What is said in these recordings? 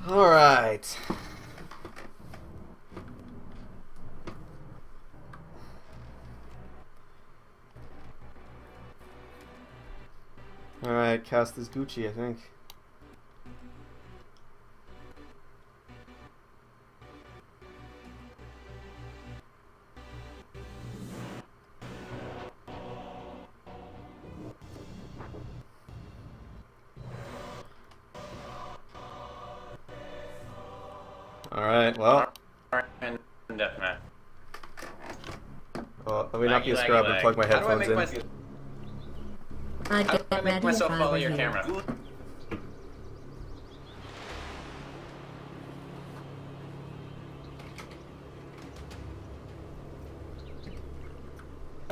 Alright. Alright, cast is Gucci, I think. Alright, well. Let me not be a scrub and plug my headphones in. How do I make myself follow your camera?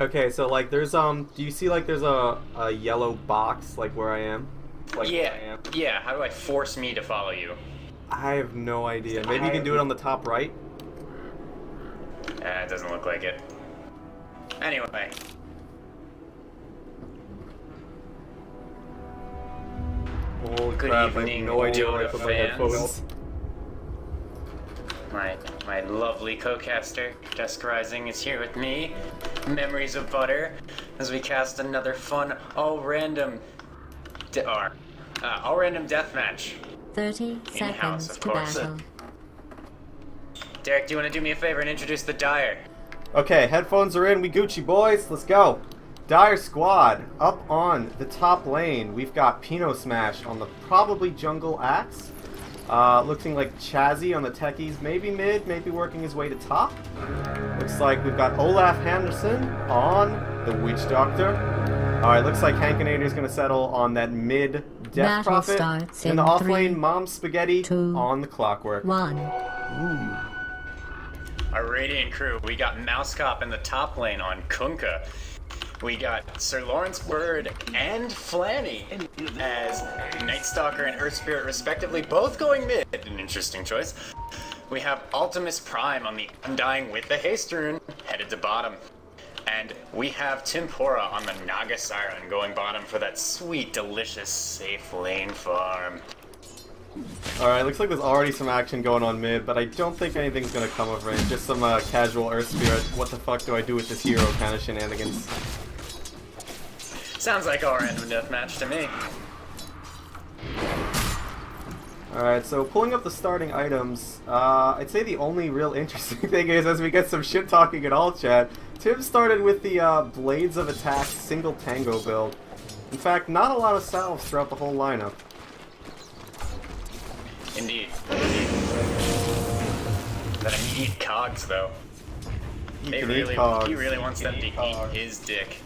Okay, so like there's do you see like there's a yellow box like where I am? Like Yeah. Yeah, how do I force me to follow you? I have no idea. Maybe you can do it on the top right? It doesn't look like it. Anyway. Holy Good crap, I evening, have no idea where I Dota put my headphones. My lovely co-caster, DuskRising, is here with me. Memories of Butter, as we cast another fun all-random deathmatch. 30 In-house, seconds of to course. battle. Derek, do you want to do me a favor and introduce the Dire? Okay, headphones are in, we Gucci boys, let's go. Dire Squad, up on the top lane, we've got PinoSmash on the probably jungle axe. Looking like Chazzy on the techies, maybe mid, maybe working his way to top. Looks like we've got OlafHaraldson on the Witch Doctor. Alright, looks like Hankinator is going to settle on that mid Death Battle Prophet. starts In in the off 3, lane, Mom Spaghetti 2, on the Clockwork. 1. Ooh. Our Radiant crew, we got Mousecop in the top lane on Kunkka. We got SirLawrenceBird and Flanny as Night Stalker and Earth Spirit respectively, both going mid. An interesting choice. We have AltemusPrime on the Undying with the Haste Rune, headed to bottom. And we have Timpura on the Naga Siren going bottom for that sweet, delicious, safe lane farm. Alright, looks like there's already some action going on mid, but I don't think anything's gonna come of it. Just some casual Earth Spirit, what the fuck do I do with this hero kind of shenanigans. Sounds like a random deathmatch to me. Alright, so pulling up the starting items, I'd say the only real interesting thing is as we get some shit talking in all chat, Tim started with the Blades of Attack single tango build. In fact, not a lot of salves throughout the whole lineup. Indeed. That immediate cogs, though. He really wants them to eat his dick.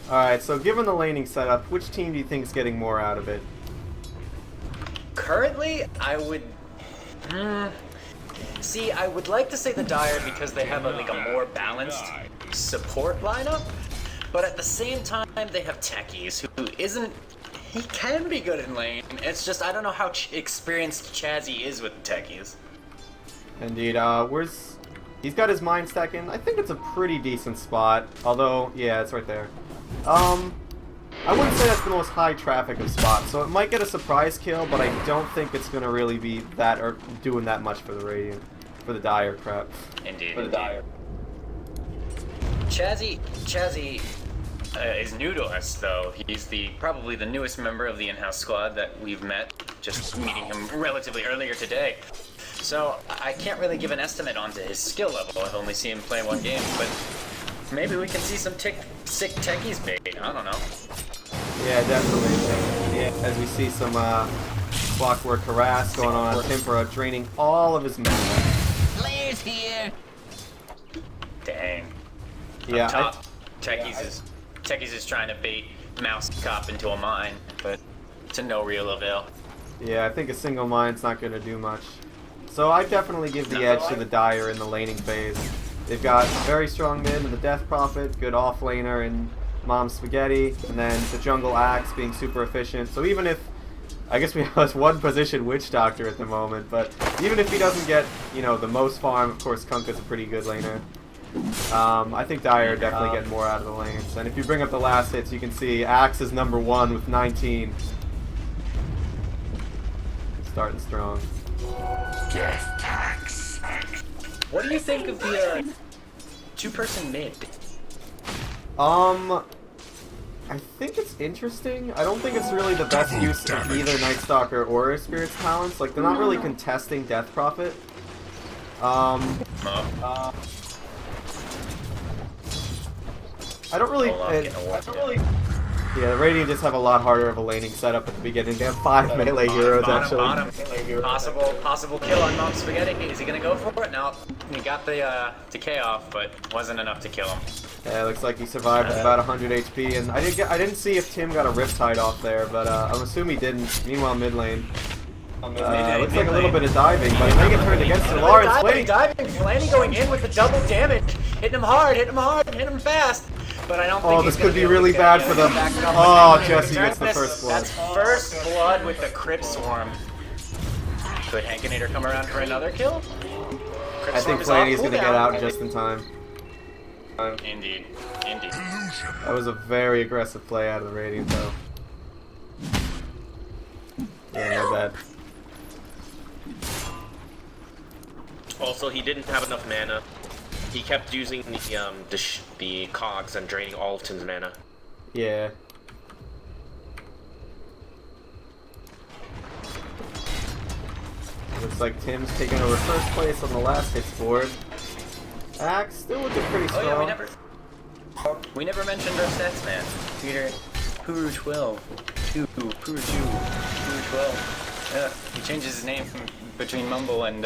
Alright, so given the laning setup, which team do you think is getting more out of it? Currently, I would... See, I would like to say the Dire because they have like a more balanced support lineup, but at the same time, they have Techies, who isn't... He can be good in lane, it's just I don't know how experienced Chazzy is with the Techies. Indeed, he's got his Mind Stack in. I think it's a pretty decent spot, although, yeah, it's right there. I wouldn't say that's the most high traffic of spots, so it might get a surprise kill, but I don't think it's gonna really be that or doing that much for the Radiant, for the Dire crap. Indeed. For the Dire. Chazzy is new to us, though. He's probably the newest member of the in-house squad that we've met, just meeting him relatively earlier today. So I can't really give an estimate onto his skill level. I've only seen him play one game, but maybe we can see some sick techies bait. I don't know. Yeah, definitely. Yeah, as we see some Clockwork harass going on, Timpura draining all of his mana. Players here. Dang. Yeah. Up top, Techies is trying to bait Mousecop into a mine, but to no real avail. Yeah, I think a single mine's not going to do much. So I definitely give the edge to the Dire in the laning phase. They've got very strong mid in the Death Prophet, good off laner in Mom Spaghetti, and then the Jungle Axe being super efficient. So even if, I guess we have this one position Witch Doctor at the moment, but even if he doesn't get, you know, the most farm, of course Kunkka's a pretty good laner. I think Dire definitely getting more out of the lanes. And if you bring up the last hits, you can see Axe is #1 with 19. Starting strong. What do you think of the two-person mid? I think it's interesting. I don't think it's really the best use of either Night Stalker or Spirit's talents. Like, they're not really contesting Death Prophet. I don't really... Yeah, the Radiant just have a lot harder of a laning setup at the beginning. They have 5 melee heroes, actually. Possible kill on Mom Spaghetti. Is he gonna go for it? No, he got the decay off, but wasn't enough to kill him. Yeah, it looks like he survived with about 100 HP, and I didn't see if Tim got a Riptide off there, but I'm assuming he didn't. Meanwhile, mid lane. Looks like a little bit of diving, but he may get turned against SirLawrence. Diving, Flanny going in with the double damage. Hitting him hard, hitting him fast. But I don't think this could be really bad for them. Oh, Jesse gets the first blood. That's first blood with the Crypt Swarm. Could Hankinator come around for another kill? I think Flanny is going to get out just in time. Indeed. That was a very aggressive play out of the Radiant, though. Yeah, not bad. Also, he didn't have enough mana. He kept using the cogs and draining all of Tim's mana. Yeah. Looks like Tim's taking over first place on the last hits board. Axe still looking pretty strong. Oh yeah, we never mentioned our stats, man. Peter, Purutwelve, Purutwelve. Yeah, he changes his name between Mumble and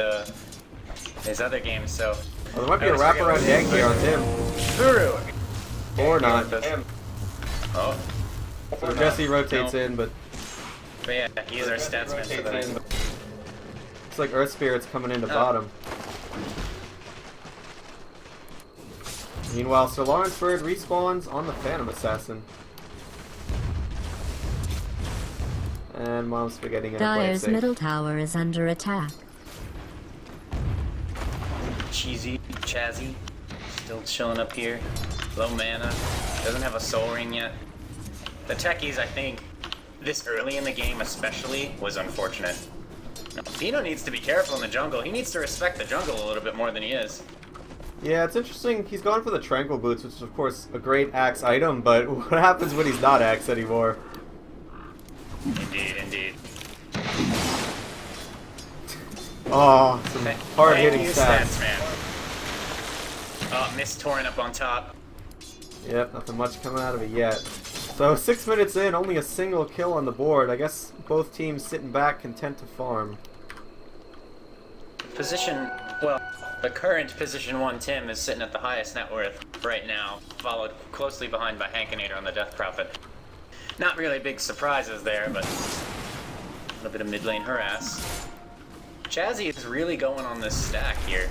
his other games, so. Well, there might be a wraparound gank here on Tim. Puru! Or not. Oh. So Jesse rotates in, but yeah, he's our stats man for that. looks like Earth Spirit's coming into bottom. Meanwhile, SirLawrenceBird respawns on the Phantom Assassin. And Mom's forgetting Dire's middle tower is under attack. Chazzy, still chilling up here. Low mana, doesn't have a soul ring yet. The techies, I think, this early in the game especially, was unfortunate. Now, Pino needs to be careful in the jungle. He needs to respect the jungle a little bit more than he is. Yeah, it's interesting. He's gone for the Tranquil Boots, which is of course a great axe item, but what happens when he's not axe anymore? Indeed. Oh, some hard-hitting stats. Man. Oh, missed Torrent up on top. Yep, nothing much coming out of it yet. So 6 minutes in, only a single kill on the board. I guess both teams sitting back, content to farm. The current position 1 Tim is sitting at the highest net worth right now, followed closely behind by Hankinator on the Death Prophet. Not really big surprises there, but a little bit of mid lane harass. Chazzy is really going on this stack here.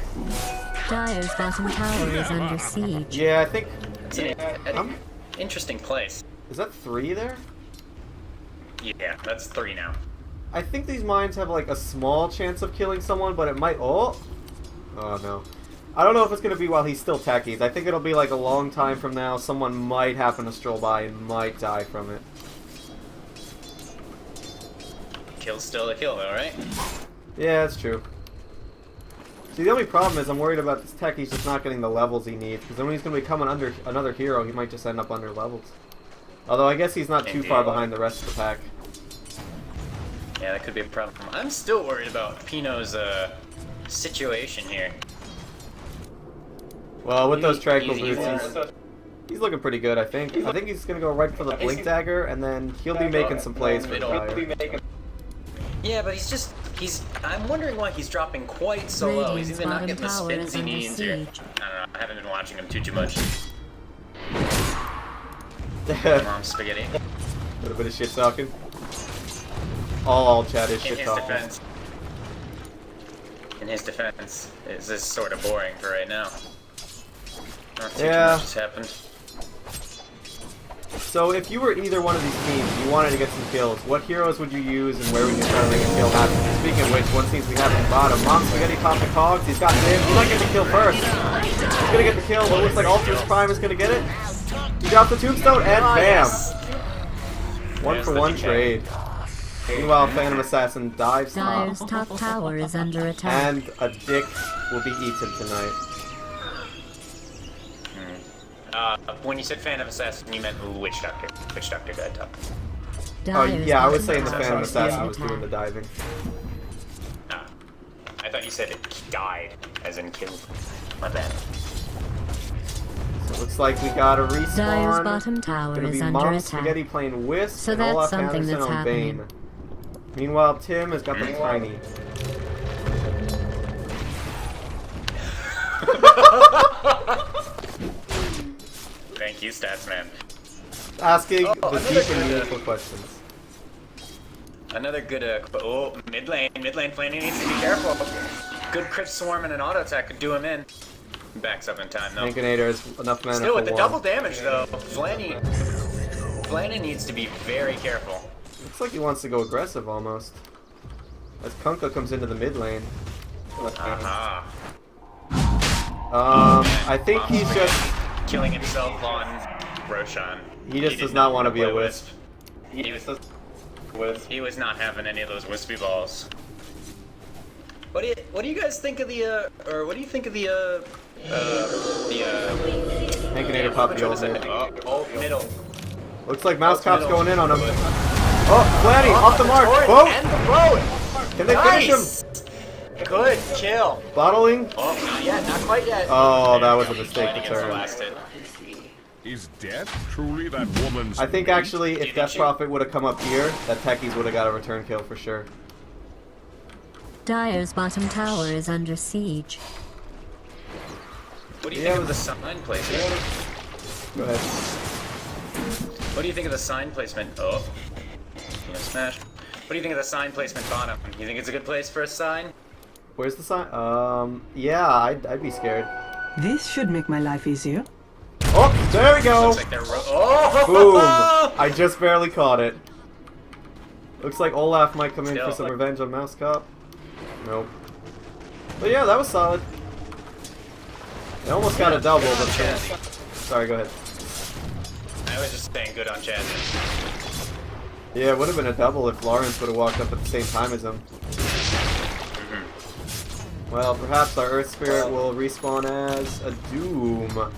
Dire's bottom tower is under siege. Yeah, I think... It's an interesting place. Is that 3 there? Yeah, that's 3 now. I think these mines have like a small chance of killing someone, but it might... Oh no. I don't know if it's going to be while he's still techies. I think it'll be like a long time from now. Someone might happen to stroll by and might die from it. Kill's still a kill though, right? Yeah, that's true. See, the only problem is I'm worried about this techie's just not getting the levels he needs, because then when he's going to become another hero, he might just end up under levels. Although I guess he's not too far behind the rest of the pack. Yeah, that could be a problem. I'm still worried about Pino's situation here. Well, with those Tranquil Boots, he's looking pretty good, I think. I think he's going to go right for the Blink Dagger, and then he'll be making some plays for the Dire. Yeah, but I'm wondering why he's dropping quite so low. He's either not getting the spins he needs, or I don't know, I haven't been watching him too much. Mom Spaghetti. A little bit of shit talking. All chat is shit talking. In his defense, this is sort of boring for right now. Not too much has happened. So if you were either one of these teams, you wanted to get some kills, what heroes would you use and where would you try to make a kill happen? Speaking of which, one seems to be happening bottom. Mom Spaghetti top the cogs, he's got Dim, he might get the kill first. He's gonna get the kill, but it looks like AltemusPrime is gonna get it. He got the tombstone and bam! Yes. One for one trade. Meanwhile, Phantom Assassin dives Dire's top. top tower is under attack. And a dick will be eaten tonight. When you said Phantom Assassin, you meant Witch Doctor. Witch Doctor died top. Oh, Dire's yeah, I was bottom saying the tower Phantom is Assassin being was doing the attacked. diving. Ah. I thought you said it died, as in killed. My bad. So it looks like we got a Dire's respawn. bottom tower Gonna is be under Mom attack. Spaghetti playing Wisp So and that's Olaf something Haraldson that's on happening. Bane. Meanwhile, Tim has got the Tiny. Thank you, Statsman. Asking the another deep and good, meaningful questions. Another good, mid lane Flanny needs to be careful. Good crit swarm and an auto attack could do him in. Backs up in time though. Hankinator has enough mana Still for with the one. double damage though, Flanny needs to be very careful. Looks like he wants to go aggressive almost. As Kunkka comes into the mid lane. Aha. I think he's just Killing himself on Roshan. He just did does not want to be a play wisp. He was not having any of those wispy balls. What do you guys think of the Hankinator popped the which one is ultimate. it? Oh, middle. Looks like Mousecop's middle. going in on him. Oh, Flanny, off the mark. Whoa! And the road. Can they finish him? Nice. Good kill. Bottling? Oh, not yet, not quite yet. Oh, that was a mistake Flanny to gets turn. blasted. Is death truly that woman's I think mate? actually if Didn't Death you? Prophet would have come up here, that Techies would have got a return kill for sure. Dire's bottom tower is under siege. What do you Yeah, think of it the sign placement? Go ahead. What do you think of the sign placement? Oh, PinoSmash. What do you think of the sign placement bottom? You think it's a good place for a sign? Where's the sign? Yeah, I'd be scared. This should make my life easier. Oh, there we go! Looks like they're oh! Boom! I just barely caught it. Looks like Olaf might come in for Still. some revenge on Mousecop. Nope. But yeah, that was solid. They almost got a double, but Chazzy. sorry, go ahead. I was just saying good on Chazzy. Yeah, it would have been a double if Lawrence would have walked up at the same time as him. Well, perhaps our Earth Spirit will respawn as a Doom.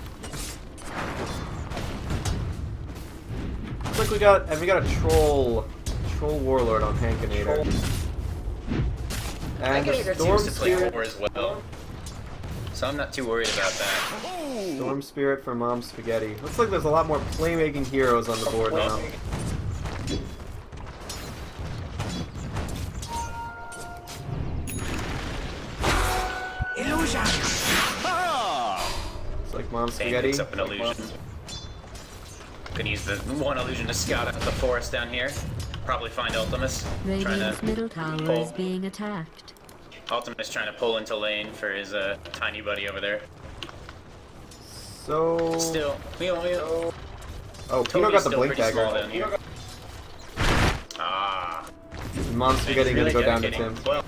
Looks like we got a Troll Warlord on Hankinator. And a Hankinator Storm seems to play Spirit. war as well, so I'm not too worried about that. Storm Spirit for Mom Spaghetti. Looks like there's a lot more playmaking heroes on the board now. Looks like Mom Bane Spaghetti. picks up an illusion. Gonna use the one illusion to scout out the forest down here. Probably find Ultimus. Trying Radiant's to middle tower pull. is being attacked. Ultimus trying to pull into lane for his tiny buddy over there. So. Still, Oh, Pino Toby's got the still blink pretty small dagger. down here. Ah, Mom Spaghetti really gonna go down to dedicating. Tim. Well,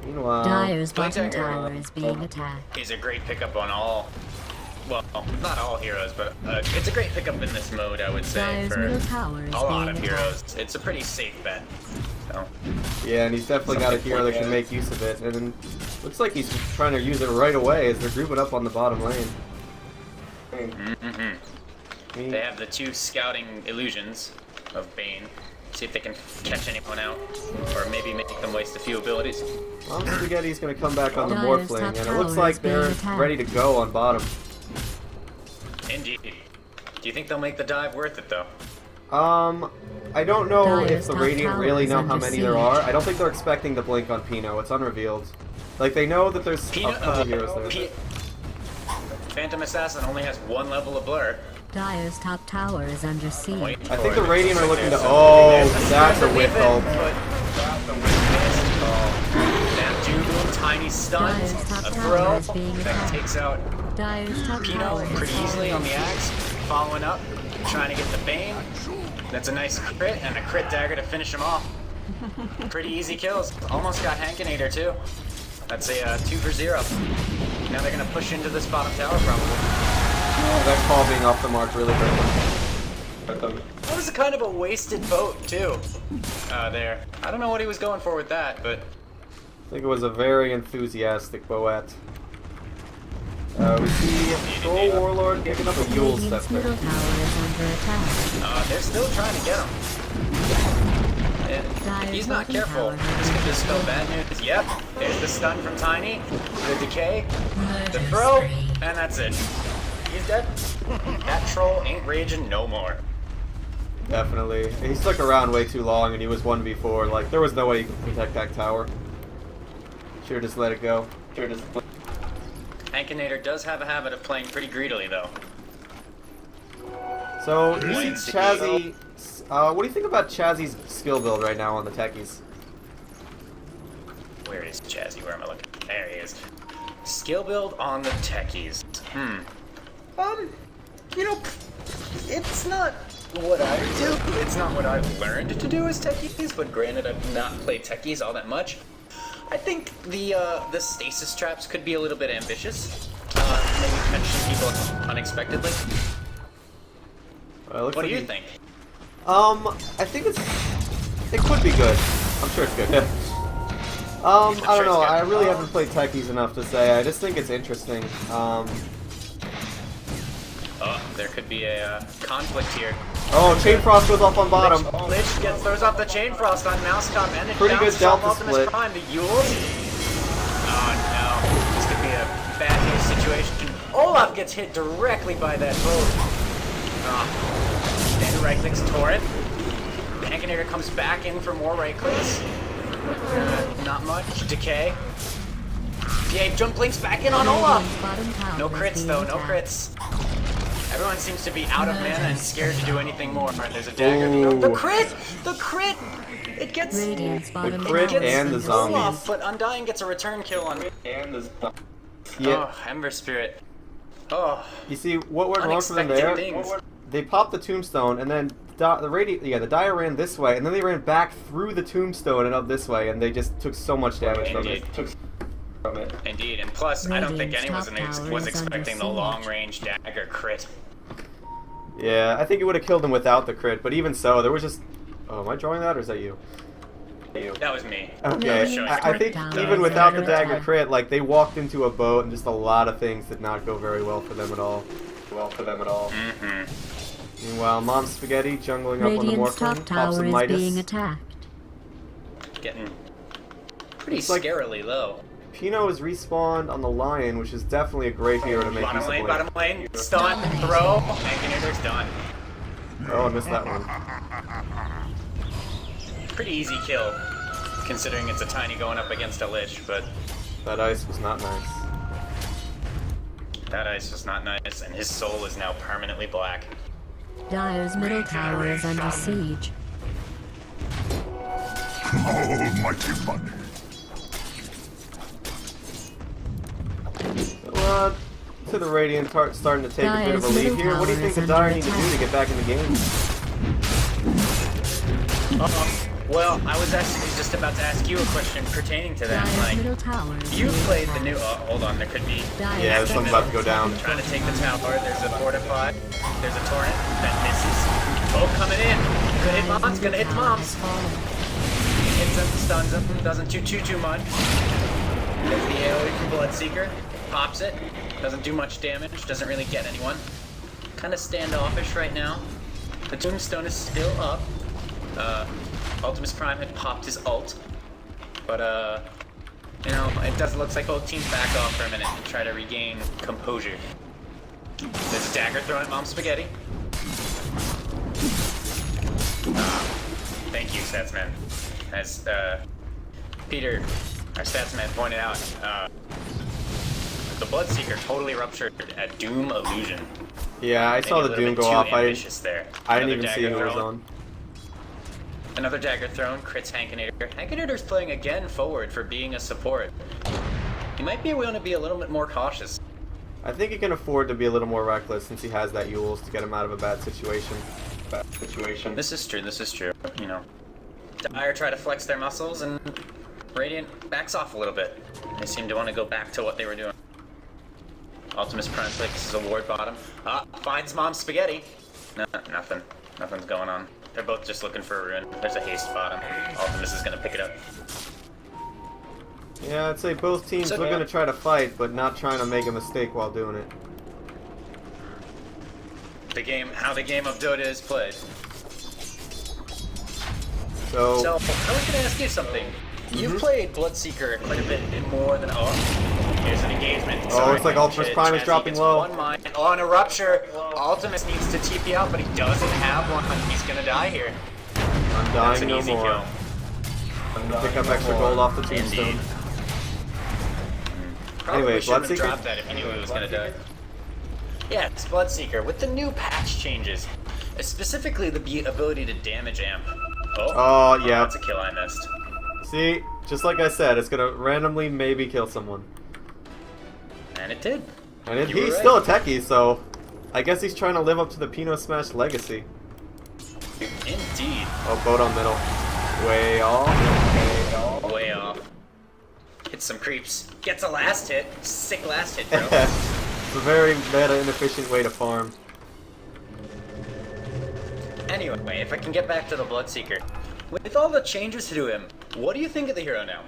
Meanwhile, Dire's Blink bottom dagger. tower is being attacked. he's a great pickup on all. Well, not all heroes, but it's a great pickup in this mode, I would say, Dire's middle for tower is a lot being of attacked. heroes. It's a pretty safe bet. So, yeah, and he's definitely got a hero that can make use of it. And then looks like he's trying to use it right away as they're grouping up on the bottom lane. they have the two scouting illusions of Bane. See if they can catch anyone out, or maybe make them waste a few abilities. Mom Spaghetti's gonna come back on the Dire's Morphling, top and it looks tower like is being they're attacked. ready to go on bottom. Indeed. Do you think they'll make the dive worth it, though? I don't know Dire's if the top Radiant tower really is know how under many there siege. are. I don't think they're expecting the blink on Pino. It's unrevealed. Like, they know that there's a couple heroes there. Phantom Assassin only has one level of blur. Dire's top tower is under siege. Waiting I for think the it. Radiant are looking to... Oh, that's a whip ult. That dude, tiny stun, Dire's top a tower throw is being that attacked. takes out Dire's top Pino tower is pretty easily falling. on the axe. Following up, trying to get the Bane. That's a nice crit and a crit dagger to finish him off. Pretty easy kills. Almost got Hankinator too. That's a 2 for 0. Now they're gonna push into this bottom tower probably. That call being off the mark really hurt them. That was kind of a wasted vote, too. There. I don't know what he was going for with that, but... I think it was a very enthusiastic Boet. We see Troll Warlord picking up a Yule Radiant's Scepter. middle tower is under attack. They're still trying to get him. And if he's not careful, this could just spell bad news. Yep, there's the stun from Tiny, the decay, the throw, and that's it. He's dead. That troll ain't raging no more. Definitely. He stuck around way too long and he was 1v4. Like, there was no way he could protect that tower. Should've just let it go. Hankinator does have a habit of playing pretty greedily, though. So, you see Chazzy... what do you think about Chazzy's skill build right now on the techies? Where is Chazzy? Where am I looking? There he is. Skill build on the techies. You know, it's not what I do. It's not what I've learned to do as techies, but granted, I've not played techies all that much. I think the stasis traps could be a little bit ambitious. Maybe catch some people unexpectedly. What do you think? I think it could be good. I'm sure it's good. I don't know. I really haven't played techies enough to say. I just think it's interesting. There could be a conflict here. Oh, Chain Frost goes off on bottom. Lich throws off the Chain Frost on Mousecop and it Pretty good bounces Delta off split. Prime. The Yules. Oh no, this could be a bad news situation. Olaf gets hit directly by that boat. And right clicks Torrent. The Hankinator comes back in for more right clicks. Not much. Decay. Yeah, jump links back in on Olaf. No crits though, no crits. Everyone seems to be out of mana and scared to do anything more. There's a dagger. Ooh. The crit! The crit! It gets Radiant's bottom crit tower is and the under zombies. Olaf, but Undying gets a return kill on me. Yeah. Oh, Ember Spirit. Oh, You see, what went wrong for them there? unexpected things. They popped the tombstone, and then the Dire ran this way, and then they ran back through the tombstone and up this way, and they just took so much damage from it. Indeed, and plus, I don't think Radiant's anyone top tower was is under expecting the siege. long-range dagger crit. Yeah, I think it would have killed him without the crit, but even so, there was just... Oh, am I drawing that, or is that you? That was me. Okay, Sure. I think even without the dagger crit, like, they walked into a boat, and just a lot of things did not go very well for them at all. Mm-hmm. Meanwhile, Mom Spaghetti jungling up on the Radiant's Morphin, top pops tower some is Midas. being attacked. Getting pretty It's like- scarily low. Pino is respawned on the Lion, which is definitely a great hero to make use of late. Bottom lane, stun, throw, Hankinator's done. Oh, I missed that one. Pretty easy kill, considering it's a Tiny going up against a Lich, but That ice was not nice. that ice was not nice, and his soul is now permanently black. Dire's middle tower is under siege. Almighty money. To the Radiant starting to take a bit of a Dire's lead middle here. What do you tower think the is Dire under need to do to attack. get back in the game? Well, I was actually just about to ask you a question pertaining to that. Dire's Like, middle tower is you being played the attacked. new. Oh, hold on, there could be. Dire's Yeah, there's something about to go down. Trying to take the tower. There's a fortify. There's a torrent that misses. Both coming in. Gonna hit moms. Gonna hit moms. Hits him, stuns him. Doesn't do too much. There's the AoE from Bloodseeker. Pops it. Doesn't do much damage. Doesn't really get anyone. Kind of standoffish right now. The tombstone is still up. AltemusPrime had popped his ult. But, you know, it does look like both teams back off for a minute and try to regain composure. There's a dagger thrown at Mom Spaghetti. Thank you, Statsman. As, Peter, our Statsman, pointed out, the Bloodseeker totally ruptured a Doom illusion. Yeah, I saw Maybe a the little Doom bit go too off. ambitious there. I didn't Another even see dagger who was thrown. on. Another dagger thrown, crits Hankinator. Hankinator's playing again forward for being a support. He might be willing to be a little bit more cautious. I think he can afford to be a little more reckless since he has that Yules to get him out of a bad situation. This is true, you know. Dire try to flex their muscles and Radiant backs off a little bit. They seem to want to go back to what they were doing. AltemusPrime places a ward bottom. Finds Mom Spaghetti. No, nothing. Nothing's going on. They're both just looking for a ruin. There's a haste bottom. Altemus is gonna pick it up. Yeah, I'd say both teams are going to try to fight, but not trying to make a mistake while doing it. How the game of Dota is played. So I was gonna ask you something. You've played Bloodseeker quite a bit more than here's an engagement. Oh, looks like AltemusPrime is dropping low. One mine. Oh, and a rupture. Altemus needs to TP out, but he doesn't have one. He's gonna die here. I'm That's dying an no easy more. kill. I'm gonna pick up extra gold off the tombstone. Indeed. Probably Anyway, shouldn't have Bloodseeker? dropped that if he knew he was gonna die. Yeah, it's Bloodseeker with the new patch changes, specifically the ability to damage amp. Oh, yeah. That's a kill I missed. See, just like I said, it's gonna randomly maybe kill someone. And it did. And You were he's right. still a techie, so I guess he's trying to live up to the PinoSmash legacy. Indeed. Oh, boat on middle. Way off. Way off. Hits some creeps. Gets a last hit. Sick last hit, bro. It's a very meta, inefficient way to farm. Anyway, if I can get back to the Bloodseeker. With all the changes to him, what do you think of the hero now?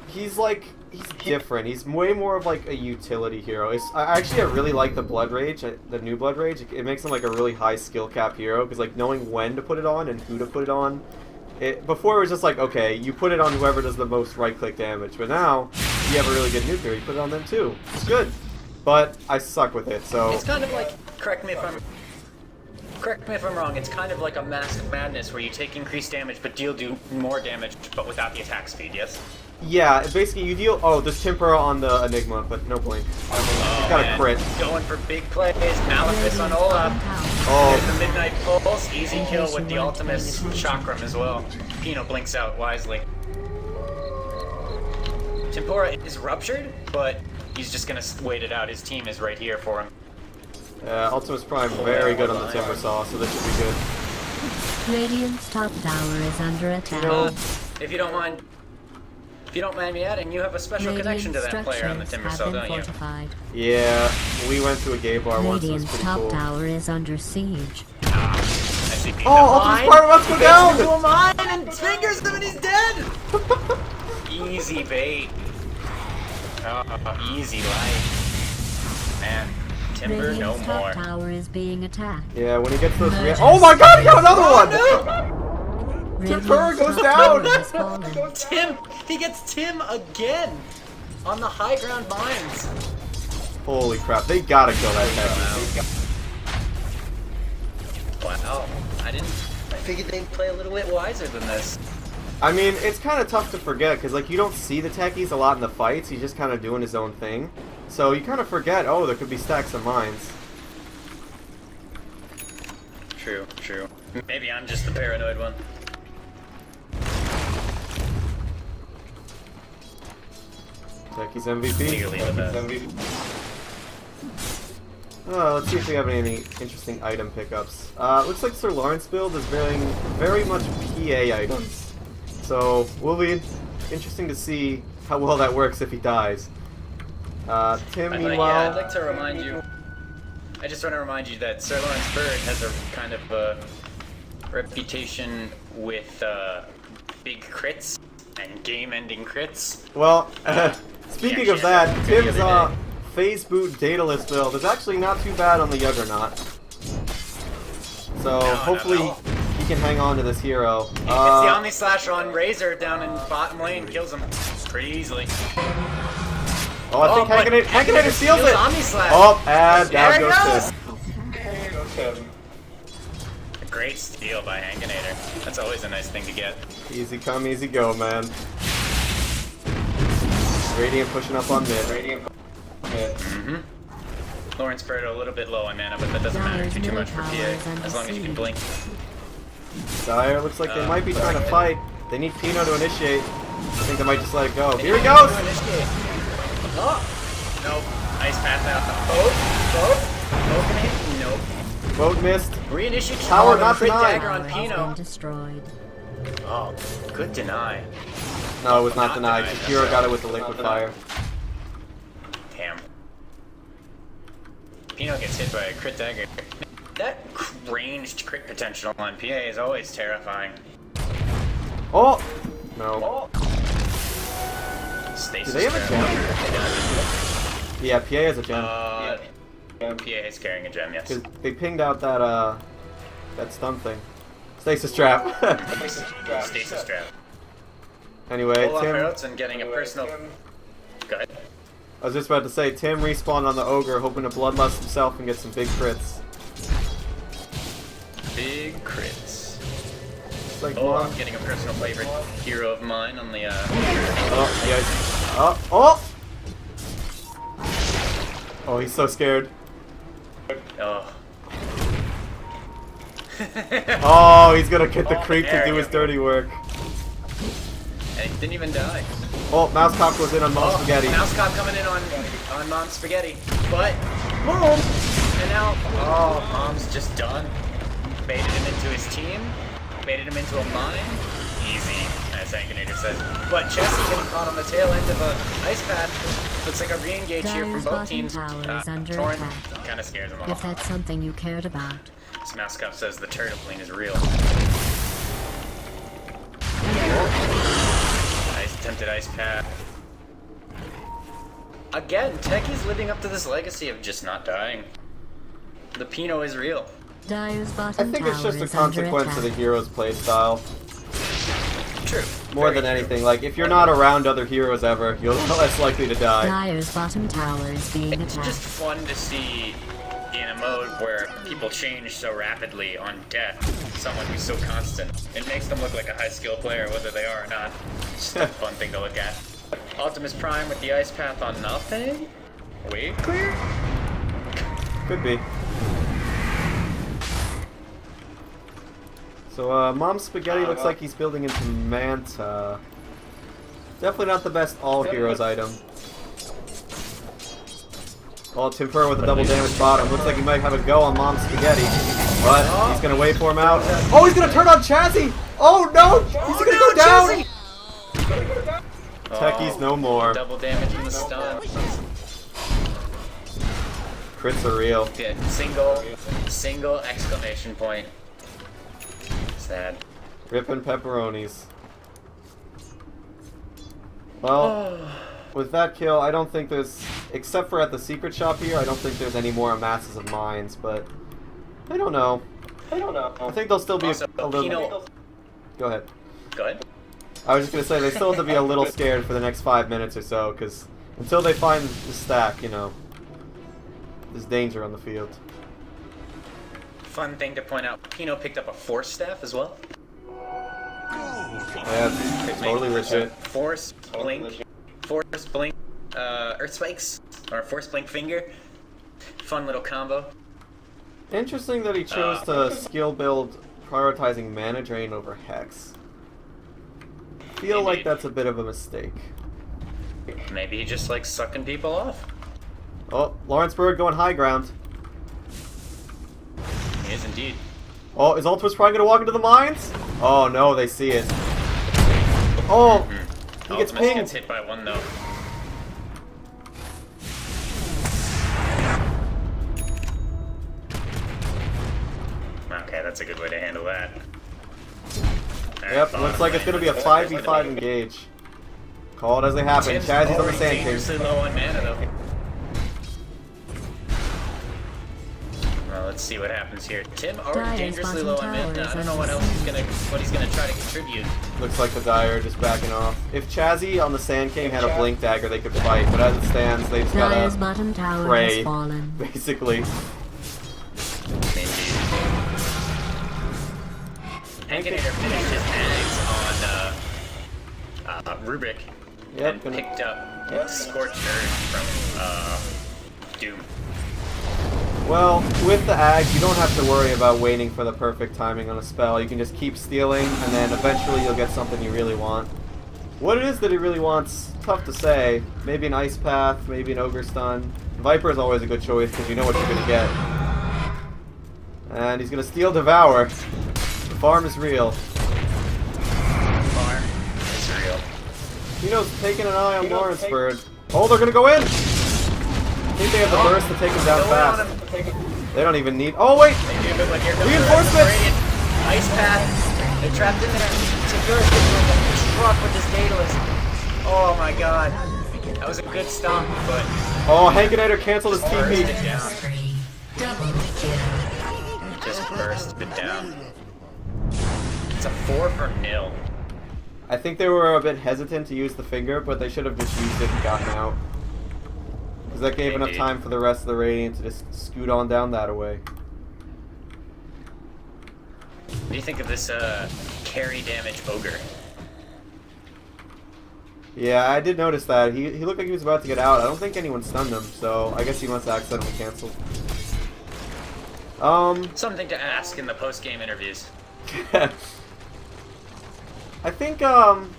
He's different. He's way more of like a utility hero. I really like the Blood Rage, the new Blood Rage. It makes him like a really high skill cap hero because like knowing when to put it on and who to put it on. Before it was just like, okay, you put it on whoever does the most right click damage, but now you have a really good nuke hero, you put it on them too. It's good, but I suck with it. So It's kind of like, correct me if I'm wrong, it's kind of like a Mask of Madness where you take increased damage but do more damage but without the attack speed, yes? yeah, basically you deal. Oh, there's Timpura on the Enigma, but no blink. He's got a crit. Going for big plays. Malefice on Olaf. Oh, There's the Midnight Pulse. Easy kill with the Ultimus Chakram as well. Pino blinks out wisely. Timpura is ruptured, but he's just gonna wait it out. His team is right here for him. AltemusPrime very good on the Timber Saw, so this should be good. Radiant's top tower is under attack. If you don't mind me adding, you have a special connection to that player on the Timber Saw, don't you? fortified. Yeah, we went to a gay bar once. It was Radiant's pretty top cool. tower is under siege. I see Pino. Oh, AltemusPrime wants to go Gets into down! a mine and fingers him and he's dead! Easy bait. Oh, easy life. Man, Timber no Radiant's more. top tower is being attacked. Yeah, when he gets those. Oh my God! He got another one! Radiant's Timpura goes top down! tower has fallen. Tim! He gets Tim again! On the high ground mines. Holy crap! They gotta kill that techie. Wow. I figured they'd play a little bit wiser than this. I mean, it's kind of tough to forget because like you don't see the techies a lot in the fights. He's just kind of doing his own thing, so you kind of forget. Oh, there could be stacks of mines. True, true. Maybe I'm just the paranoid one. Techie's MVP. Clearly the best. Let's see if we have any interesting item pickups. Looks like SirLawrenceBird is very much PA items. So, will be interesting to see how well that works if he dies. Tim, meanwhile... I'd like to remind you... I just want to remind you that SirLawrenceBird has a kind of a reputation with big crits and game-ending crits. Well, speaking of that, Yeah, Tim's the other day. phase boot dataless build is actually not too bad on the Juggernaut. So hopefully he can hang on to this hero. It's the Omni Slash on Razor down in bottom lane, kills him pretty easily. Oh, I think Hankinator seals it! Omni Slash. Oh, and There down it goes goes! Tim. A great steal by Hankinator. That's always a nice thing to get. Easy come, easy go, man. Radiant pushing up on mid. LawrenceBird a little bit low on mana, but that doesn't matter too much for PA, as long as you can blink. Dire looks like they might be trying to fight. They need Pino to initiate. I think they might just let it go. Here he goes! Oh! Nope. Nice path out. Boat gonna hit? Nope. Boat missed. Reinitiate Tower not crit denied. dagger on Tower has been Pino. destroyed. Oh, good deny. No, it was not Not denied. denied, Hero that's got right. it with the liquid fire. Damn. Pino gets hit by a crit dagger. That ranged crit potential on PA is always terrifying. Oh! No. Stasis Do they have a trap. gem? Yeah, PA has a gem. PA is carrying a gem, yes. 'Cause they pinged out that stun thing. Stasis trap. Stasis trap. Anyway, Tim. OlafHaraldson getting a personal. Go ahead. I was just about to say, Tim respawned on the ogre, hoping to bloodlust himself and get some big crits. Big crits. It's like, Oh, Mom. I'm getting a personal favorite hero of mine on the. Oh, yes. Oh! Oh, he's so scared. Oh. Oh, he's gonna get the creep to there do you his go. dirty work. And he didn't even die. Oh, Mousecop goes in on Mom Spaghetti. Mousecop coming in on Mom Spaghetti. But, boom! And now, oh, Mom's just done. Baited him into his team. Baited him into a mine. Easy, as Hankinator says. But Chazzy getting caught on the tail end of a ice path. Looks like a re-engage here from Dire's both bottom teams. tower is under Torn attack. kind of scares him If off. that's something you cared about. This Mousecop says the turtle plane is real. Nice attempted ice path. Again, Techie's living up to this legacy of just not dying. The Pino is real. Dire's I bottom think tower it's just a is under consequence of the attack. hero's playstyle. True. More Very than true. anything. Like, if you're not around other heroes ever, you're less likely to die. Dire's bottom tower is being It's attacked. just fun to see in a mode where people change so rapidly on death, someone who's so constant. It makes them look like a high skill player whether they are or not. It's just a fun thing to look at. AltemusPrime with the ice path on nothing? Wave clear? Could be. So, Mom Spaghetti looks like he's building into Manta. Definitely not the best all heroes item. Oh, Timpura with a double damage bottom. Looks like he might have a go on Mom Spaghetti. But he's gonna waveform out. Oh, he's gonna turn on Chazzy! Oh no! He's gonna go down! Techies no more. Double damage in the stun. Crits are real. Yeah, single exclamation point. Sad. Rippin' pepperonis. Well, with that kill, I don't think there's, except for at the secret shop here, I don't think there's any more masses of mines, but I don't know. I think there'll still be Also, a little... Pino. Go ahead. Go ahead. I was just gonna say, they still have to be a little scared for the next 5 minutes or so, because until they find the stack, you know, there's danger on the field. Fun thing to point out, Pino picked up a force staff as well. Yeah, totally legit. Force blink, earth spikes, or force blink finger. Fun little combo. Interesting that he chose to skill build prioritizing mana drain over hex. Feel like Indeed. that's a bit of a mistake. Maybe he just likes sucking people off. Oh, LawrenceBird going high ground. He is indeed. Oh, is AltemusPrime gonna walk into the mines? Oh no, they see it. Oh, he gets Ultimus pinged. gets hit by one though. Okay, that's a good way to handle that. Yep, looks like it's gonna be a 5v5 engage. Call it as they happen. Tim's Chazzy's on the already Sand King. dangerously low on mana though. Well, let's see what happens here. Tim already Dire's dangerously low bottom on tower mana. I is don't know under what he's gonna try to contribute. Looks like the Dire just backing off. If Chazzy on the Sand King had a Blink Dagger, they could fight, but as it stands, they just Dire's gotta bottom tower pray, has fallen. basically. Hankinator finished his ags on Rubik Yep, and gonna- picked up Scorched Earth from Doom. Well, with the Ag, you don't have to worry about waiting for the perfect timing on a spell. You can just keep stealing, and then eventually you'll get something you really want. What it is that he really wants, tough to say. Maybe an Ice Path, maybe an Ogre Stun. Viper is always a good choice, because you know what you're going to get. And he's going to steal Devour. The farm is real. Farm is real. Pino's taking an eye on LawrenceBird. Oh, they're going to go in! think they have the burst to take him down Go in on fast. him. They don't even need. Oh wait! They do, but here comes Reinforcements! the Radiant. Ice path. They're trapped in there. Timpura's getting like a truck with his Daedalus. Oh my god. That was a good stop, but Oh, Hankinator canceled his bursted TP. down. Just bursted down. It's a 4-0. I think they were a bit hesitant to use the finger, but they should have just used it and gotten out. Because that gave enough time for the rest of the Radiant to just scoot on down that way. What do you think of this carry damage ogre? Yeah, I did notice that. He looked like he was about to get out. I don't think anyone stunned him, so I guess he must have accidentally canceled. Something to ask in the post-game interviews. I think putting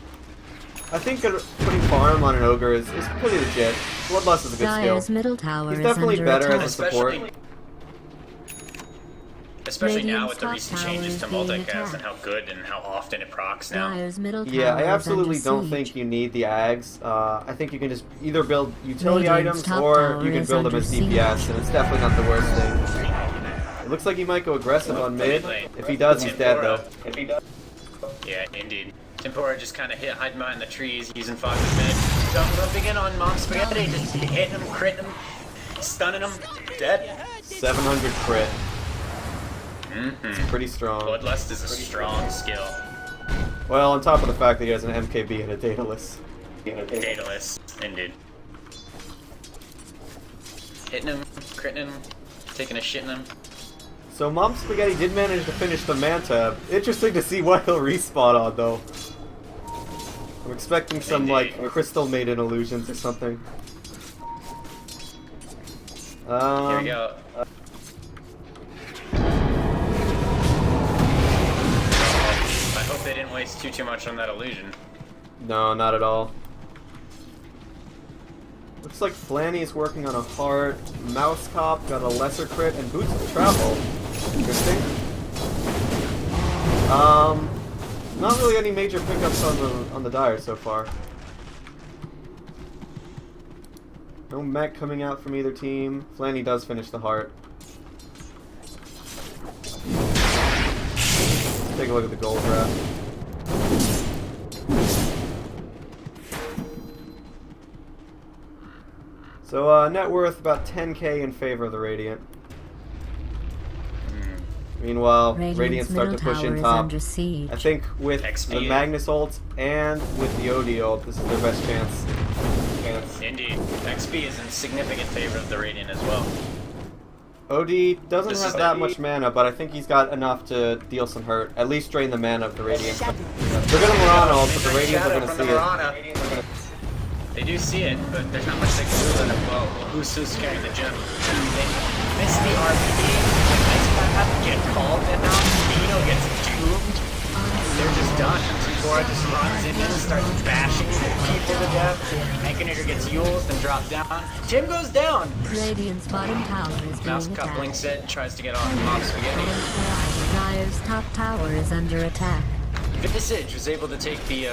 farm on an ogre is pretty legit. Bloodlust is a good Dire's skill. middle tower He's is definitely under better attack. as a support. Especially now with the Radiant's recent top changes to tower is being multicast and attacked. how good and how often it procs now. Dire's middle tower Yeah, I is absolutely under don't siege. think you need the Ags. I think you can just either build utility Radiant's items top or tower you can is build them under as DPS, and it's definitely not the worst thing. It looks like he might go aggressive on mid. If he does, he's dead though. Yeah, indeed. Timpura just kind of hiding behind the trees, using Fox's mid. Jumping in on Mom Spaghetti, just hitting him, critting him, stunning him, dead. 700 crit. It's pretty strong. Bloodlust is a strong skill. Well, on top of the fact that he has an MKB and a Daedalus. Daedalus, indeed. Hitting him, critting him, taking a shit in him. So Mom Spaghetti did manage to finish the Manta. Interesting to see what he'll respawn on though. I'm expecting some like Crystal Maiden illusions or something. Here we go. I hope they didn't waste too much on that illusion. No, not at all. Looks like Flanny is working on a heart. Mousecop got a lesser crit and boots of travel. Interesting. Not really any major pickups on the Dire so far. No mech coming out from either team. Flanny does finish the heart. Let's take a look at the gold draft. So, net worth about 10k in favor of the Radiant. Meanwhile, Radiant start to push in top. I think with the Magnus ult and with the OD ult, this is their best chance. Indeed. XP is in significant favor of the Radiant as well. OD doesn't have that much mana, but I think he's got enough to deal some hurt. At least drain the mana of the Radiant. They're gonna Mirana ult, but the Radiant are gonna see it. They do see it, but there's not much they can do with it. Well, who's carrying the gem? They miss the RPG. Get called, and now Pino gets doomed. They're just done. Timpura just runs in and starts bashing people to death. Hankinator gets Yules and dropped down. Tim goes down. Radiant's bottom tower is being Mousecop attacked. blinks it, tries to get on Mom Spaghetti. Dire's top tower is under attack. Visage was able to take the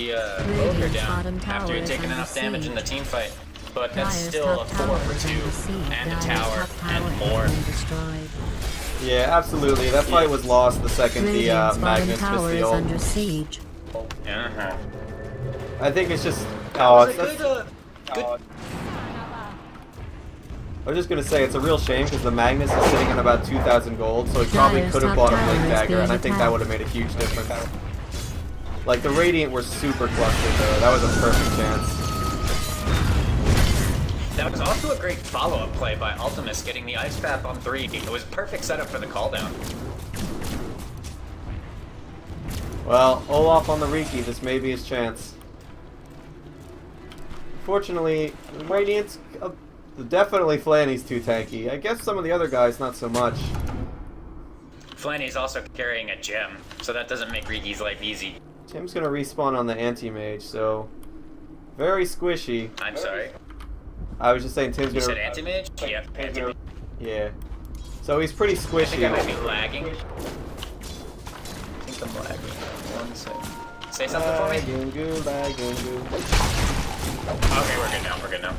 ogre down after he'd taken enough damage in the team fight. But that's still a 4 for 2 and a tower and more. Yeah, absolutely. That fight was lost the second the Magnus missed the ult. under siege. I think it's just. Good. I was just gonna say it's a real shame because the Magnus is sitting on about 2,000 gold, so he probably could have bought a Blink Dagger, and I think that would have made a huge difference. Like the Radiant were super clustered though. That was a perfect chance. That was also a great follow-up play by Altemus, getting the Ice Path on 3. It was a perfect setup for the call down. Well, Olaf on the Riki, this may be his chance. Fortunately, Radiant's definitely Flanny's too tanky. I guess some of the other guys not so much. Flanny's also carrying a gem, so that doesn't make Riki's life easy. Tim's gonna respawn on the anti-mage, so very squishy. I'm sorry. I was just saying Tim's You gonna. said anti-mage? Yep, anti-mage. Yeah. So he's pretty I think I might squishy. be lagging. I think I'm lagging. 1 second. Say something for me? Okay, we're good now,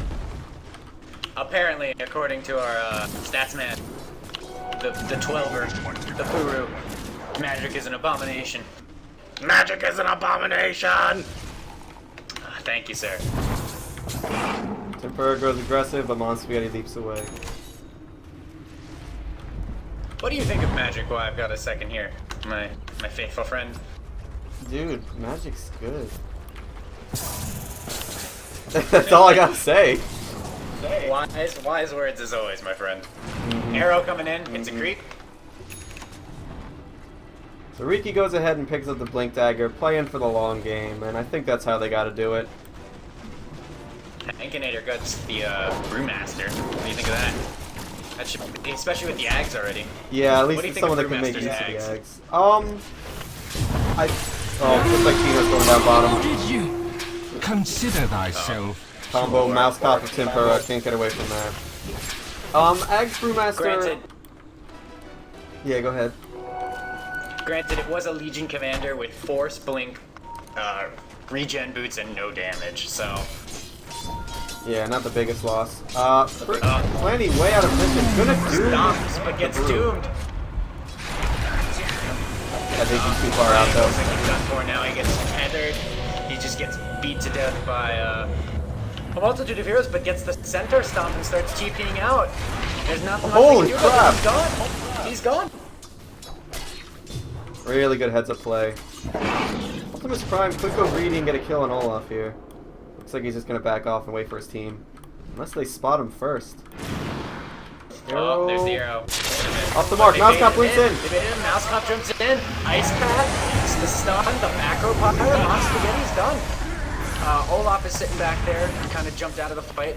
Apparently, according to our stats man, the 12er, the Puru, magic is an abomination. Magic is an abomination! Thank you, sir. Timpura goes aggressive, but Mom Spaghetti leaps away. What do you think of magic while I've got a second here, my faithful friend? Dude, magic's good. That's all I gotta say. Wise words as always, my friend. Arrow coming in, it's a creep. So Riki goes ahead and picks up the Blink Dagger, playing for the long game, and I think that's how they gotta do it. Hankinator guts the Brewmaster. What do you think of that? That should be, especially with the Ags already. Yeah, at least What do you it's think someone of that can make use Brewmaster's of the eggs. Looks like Tina's going down bottom. Did you consider thyself? Combo Mousecop of Timpura, can't get away from that. Eggs Brewmaster. Granted, Yeah, go ahead. it was a Legion Commander with Force, Blink, regen boots, and no damage, so... Yeah, not the biggest loss. Flanny way out of position. Gonna doom. Stomps, but gets doomed. I think he's too far out though. Looks like he's done for now. He gets tethered. He just gets beat to death by a multitude of heroes, but gets the center stomp and starts TPing out. There's nothing much Holy he can do about it. crap. He's gone. Really good heads up play. AltemusPrime could go greedy and get a kill on Olaf here. Looks like he's just gonna back off and wait for his team. Unless they spot him first. Oh, there's the arrow. Off the mark, Mousecop blinks in. They made it in, Mousecop jumps in. Ice Path, it's the stun, the macro pyre, Mom Spaghetti's done. Olaf is sitting back there, kind of jumped out of the fight.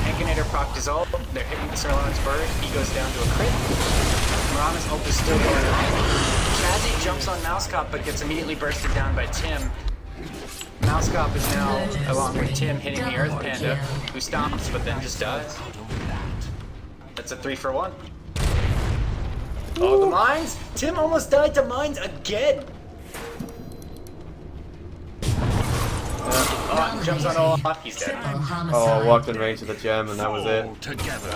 Hankinator procced his ult. They're hitting SirLawrenceBird. He goes down to a crit. Mirana's ult is still going on. Chazzy jumps on Mousecop but gets immediately bursted down by Tim. Mousecop is now, along with Tim, hitting the Earth Panda, who stomps but then just dies. That's a 3-for-1. Oh, the mines! Tim almost died to mines again! Oh, jumps on Olaf, he's dead. Oh, walked in range of the gem and that was it. Together.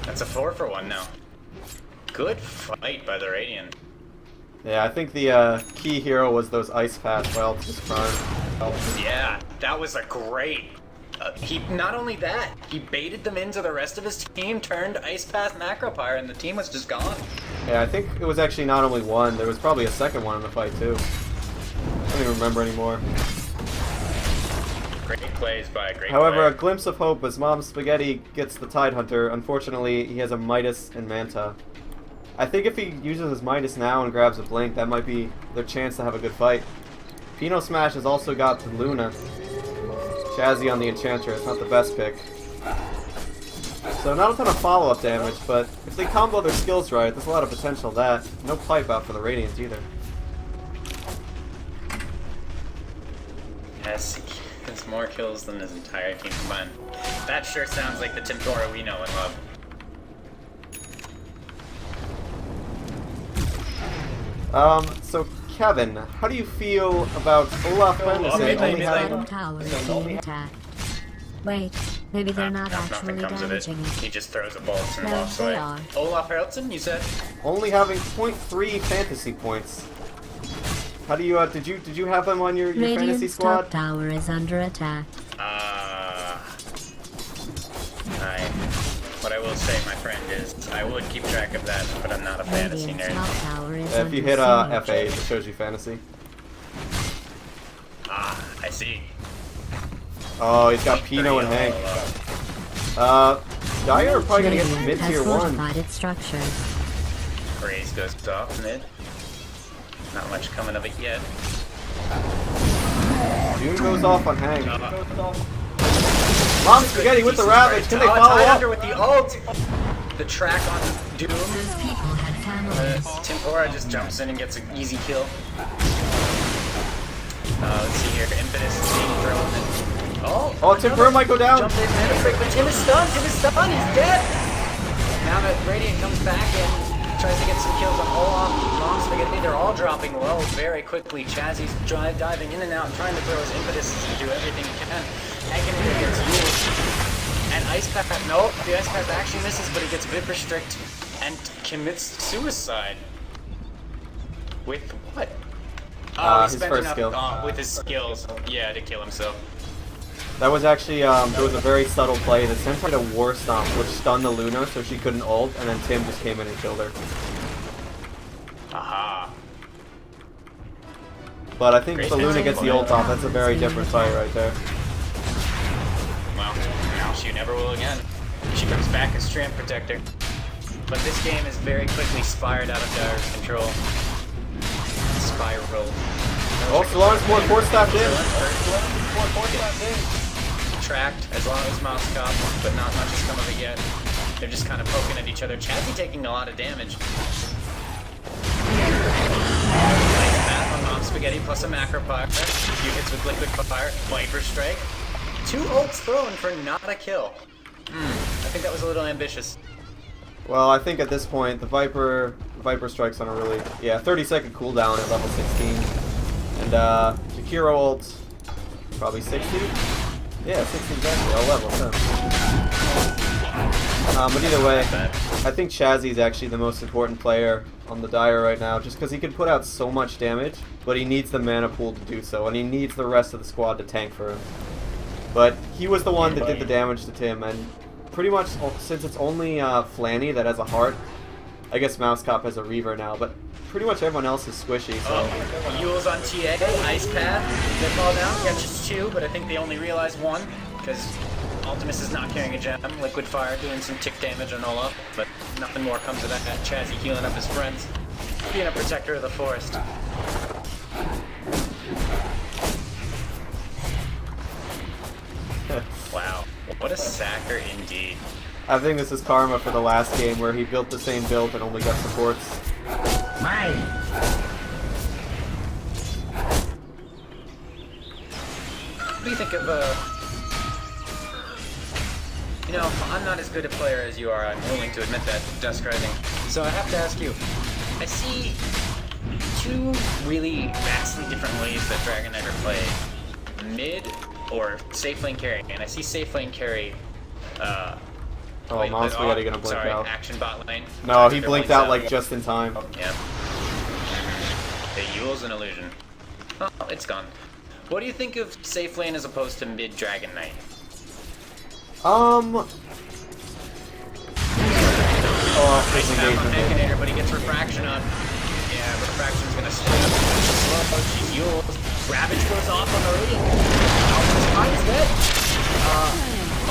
That's a 4-for-1 now. Good fight by the Radiant. Yeah, I think the key hero was those ice paths by AltemusPrime. Yeah, that was a great... he not only that, he baited them into the rest of his team, turned Ice Path Macro Pyre, and the team was just gone. Yeah, I think it was actually not only one, there was probably a second one in the fight too. I don't even remember anymore. Great plays by a great However, player. a glimpse of hope as Mom Spaghetti gets the Tidehunter. Unfortunately, he has a Midas and Manta. I think if he uses his Midas now and grabs a Blink, that might be their chance to have a good fight. PinoSmash has also got the Luna. Chazzy on the Enchantress, not the best pick. So not a ton of follow-up damage, but if they combo their skills right, there's a lot of potential of that. No pipe out for the Radiant either. Yes, it's more kills than his entire team combined. That sure sounds like the Timpura we know and love. So Kevin, how do you feel about OlafHaraldson okay, only maybe having... Bottom tower is being attacked. Wait, maybe they're not Nothing actually comes of it. damaging it. He just throws a bolt and No, walks they away. are. OlafHaraldson, you said? Only having 0.3 fantasy points. How do you, did you have him on your fantasy Radiant's squad? top tower is under attack. What I will say, my friend, is I would keep track of that, but I'm not a fantasy Radiant's nerd. top tower is If under you hit siege. F8, it shows you fantasy. Ah, I see. Oh, he's got Pino and Hank. Dire are probably gonna get Radiant mid-tier has 1. fortified its structures. Raze goes off mid. Not much coming of it yet. Doom goes off on Hank. Mom Spaghetti with the Ravage, can they Oh, follow Tidehunter up? with the ult! The track on Doom. Those people had families. Timpura just jumps in and gets an easy kill. Let's see here. Impetus is being thrown. Oh, Oh, Timpura might go down. Jump in, man. But Tim is stunned. He's dead. Now that Radiant comes back in, tries to get some kills on Olaf, Mom Spaghetti. They're all dropping low very quickly. Chazzy's diving in and out, trying to throw his impetus to do everything he can. Hankinator gets used. And Ice Path. Nope, the Ice Path actually misses, but he gets Vapor Strict and commits suicide. With what? Oh, he his spent first enough skill. with his skills, yeah, to kill himself. That was actually, it was a very subtle play. The Tim tried a War Stomp, which stunned the Luna so she couldn't ult, and then Tim just came in and killed her. Aha. But I think Great if the Luna thinking. gets the ult off, that's a very different fight right there. Well, now she never will again. She comes back as Strand Protector. But this game is very quickly spiraled out of Dire's control. Spiral. Oh, SirLawrenceBird force-staffed in. Tracked as long as Mousecop, but not much has come of it yet. They're just kind of poking at each other. Chazzy taking a lot of damage. Nice math on Mom Spaghetti plus a Macro Fire. A few hits with Liquid Fire. Viper Strike. 2 ults thrown for not a kill. I think that was a little ambitious. Well, I think at this point, the Viper strikes on a really, 30-second cooldown at level 16. And, Shakira ult, probably 60? Yeah, 60 exactly, all levels, huh? But either way, I think Chazzy is actually the most important player on the Dire right now, just because he can put out so much damage, but he needs the mana pool to do so, and he needs the rest of the squad to tank for him. But he was the one that did the damage to Tim, and pretty much, since it's only Flanny that has a heart, I guess Mousecop has a Reaver now, but pretty much everyone else is squishy, so... Yule's on TA, Ice Path, they fall down, catches 2, but I think they only realize 1, because Altemus is not carrying a gem. Liquid Fire doing some tick damage on Olaf, but nothing more comes of that. Chazzy healing up his friends, being a protector of the forest. Wow, what a sacker indeed. I think this is karma for the last game where he built the same build and only got supports. Mine. What do you think of, you know, I'm not as good a player as you are, I'm willing to admit that, DuskRising. So I have to ask you, I see 2 really vastly different ways that Dragonator play. Mid or safe lane carry, and I see safe lane carry, Oh, Mom Spaghetti gonna blink out. Action bot lane. No, he blinked out like just in time. Yeah. The Yule's an illusion. Oh, it's gone. What do you think of safe lane as opposed to mid Dragon Knight? Oh, Nice map on Hankinator, but he gets refraction on. Yeah, refraction's gonna split up. Slow, she Yules. Ravage goes off on the lead. AltemusPrime is dead.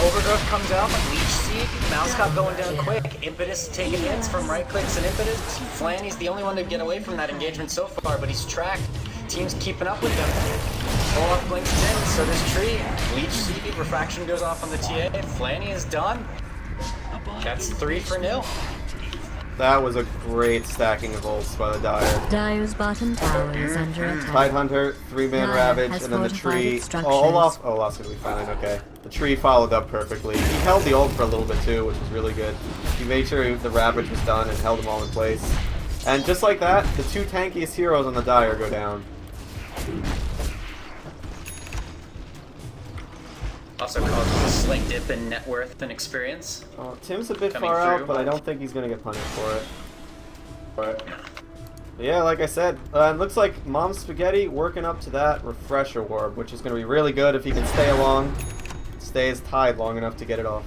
Overgrowth comes out, Leech Seed, Mousecop going down quick, Impetus taking hits from right clicks and Impetus. Flanny's the only one to get away from that engagement so far, but he's tracked. Team's keeping up with them. Olaf blinks in, so does Tree. Leech Seed, Refraction goes off on the TA. Flanny is done. That's 3-0. that was a great stacking of ults by the Dire. Dire's bottom tower is under attack. Tidehunter, 3-man Dire Ravage, has and then the fortified tree. its Oh, structures. Olaf's gonna be fine, okay. The tree followed up perfectly. He held the ult for a little bit too, which was really good. He made sure the Ravage was done and held them all in place. And just like that, the 2 tankiest heroes on the Dire go down. Also causes a slight dip in net worth and experience. Tim's a bit Coming far through. out, but I don't think he's gonna get punished for it. But yeah, like I said, it looks like Mom Spaghetti working up to that Refresher Orb, which is gonna be really good if he can stay his tide long enough to get it off.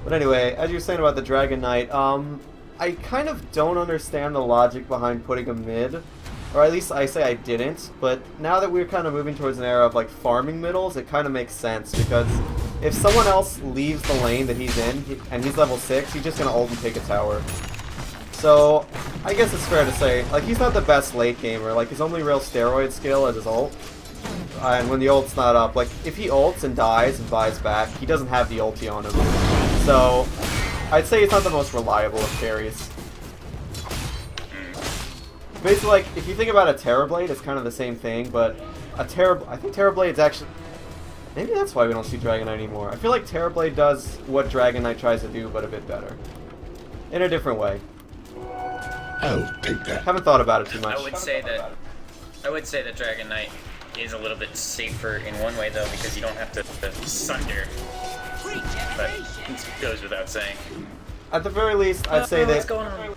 But anyway, as you were saying about the Dragon Knight, I kind of don't understand the logic behind putting him mid. Or at least I say I didn't, but now that we're kind of moving towards an era of like farming middles, it kind of makes sense, because if someone else leaves the lane that he's in, and he's level 6, he's just going to ult and take a tower. So, I guess it's fair to say, like, he's not the best late gamer, like, his only real steroid skill is his ult. And when the ult's not up, like, if he ults and dies and buys back, he doesn't have the ulti on him. So, I'd say he's not the most reliable of carries. Basically, like, if you think about a Terrorblade, it's kind of the same thing, but I think Terrorblade's actually... Maybe that's why we don't see Dragon Knight anymore. I feel like Terrorblade does what Dragon Knight tries to do, but a bit better. In a different way. I'll take that. Haven't thought about it too much. I would say that Dragon Knight is a little bit safer in one way though, because you don't have to sunder but it goes without saying. At the very least, I'd say What's that going on?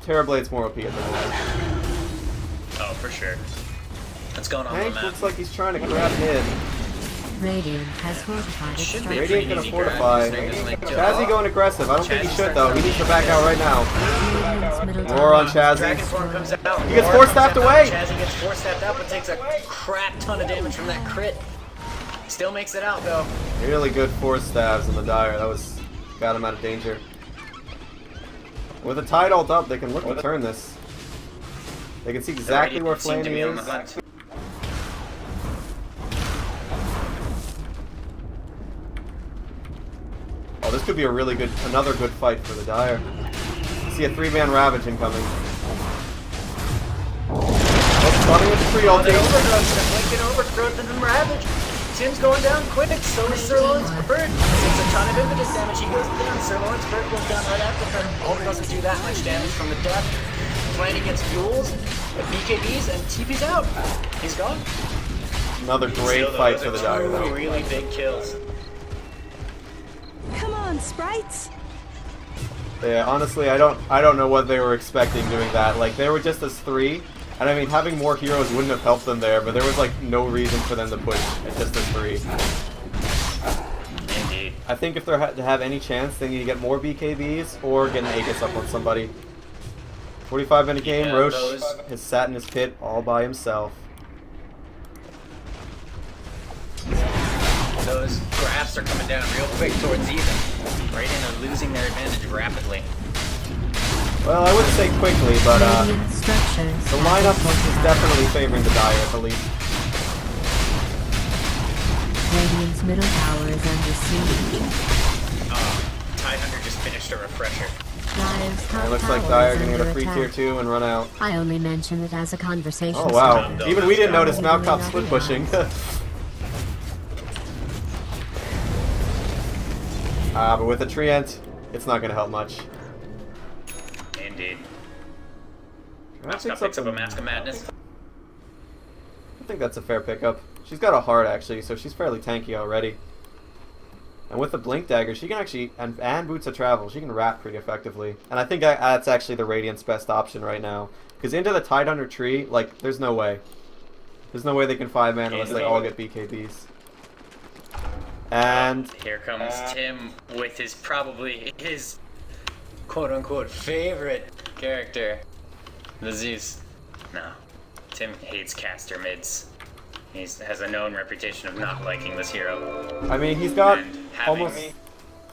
Terrorblade's more OP at the moment. Oh, for sure. What's going on Hank on the map? looks like he's trying to grab mid. Radiant has fortified its Should be structure. pretty Radiant gonna easy fortify. grab. This thing doesn't Chazzy going aggressive. I don't think he should though. He needs to back out right now. Radiant's middle More on tower. Dragon Chazzy. form comes out. He gets More force comes staffed out. away. Chazzy gets force staffed out, but takes a crap ton of damage from that crit. Still makes it out though. Really good force stabs in the Dire. That was got him out of danger. With a Tide ult up, they can look to turn this. They can see exactly where Seem to be Flanny on the is. hunt. Oh, this could be a really good, another good fight for the Dire. See a 3-man Ravage incoming. Oh, starting with the free Oh, ulti. the overgrowth, the Lincoln overgrowth and then Ravage. Tim's going down quick, so is SirLawrenceBird. Takes a ton of impetus damage, he goes down. SirLawrenceBird goes down right after him. Ult doesn't do that much damage from the death. Flanny gets fuels, BKBs, and TP's out. He's gone. Another great Still, though, fight those for are the Dire, two though. really big kills. Come on, sprites. Yeah, honestly, I don't know what they were expecting doing that. Like, they were just as 3, and I mean, having more heroes wouldn't have helped them there, but there was like no reason for them to push at just as 3. Indeed. I think if they're to have any chance, they need to get more BKBs or get an Aegis up on somebody. 45-minute game, Yeah, Roche those- has sat in his pit all by himself. Those graphs are coming down real quick towards even. Radiant are losing their advantage rapidly. Well, I wouldn't say quickly, but Radiant structures the have lineup been is fortified. definitely favoring the Dire at the least. Radiant's middle tower is under siege. Tidehunter just finished a refresher. Dire's top It looks tower like Dire is gonna get a under free tier attack. 2 and run out. I only mentioned it as a conversation. Oh wow, Though. even we didn't notice Mousecop split pushing. But with a Treant, it's not going to help much. Indeed. I think Mousecop picks up a Mask of Madness. I think that's a fair pickup. She's got a heart actually, so she's fairly tanky already. And with the Blink Dagger, she can actually, and Boots of Travel, she can wrap pretty effectively. And I think that's actually the Radiant's best option right now. Because into the Tidehunter tree, like, there's no way. There's no way they can 5-man unless they all get BKBs. And Here comes Tim with his probably his quote-unquote favorite character, the Zeus. No, Tim hates caster mids. He has a known reputation of not liking this hero. I mean, he's got And having- almost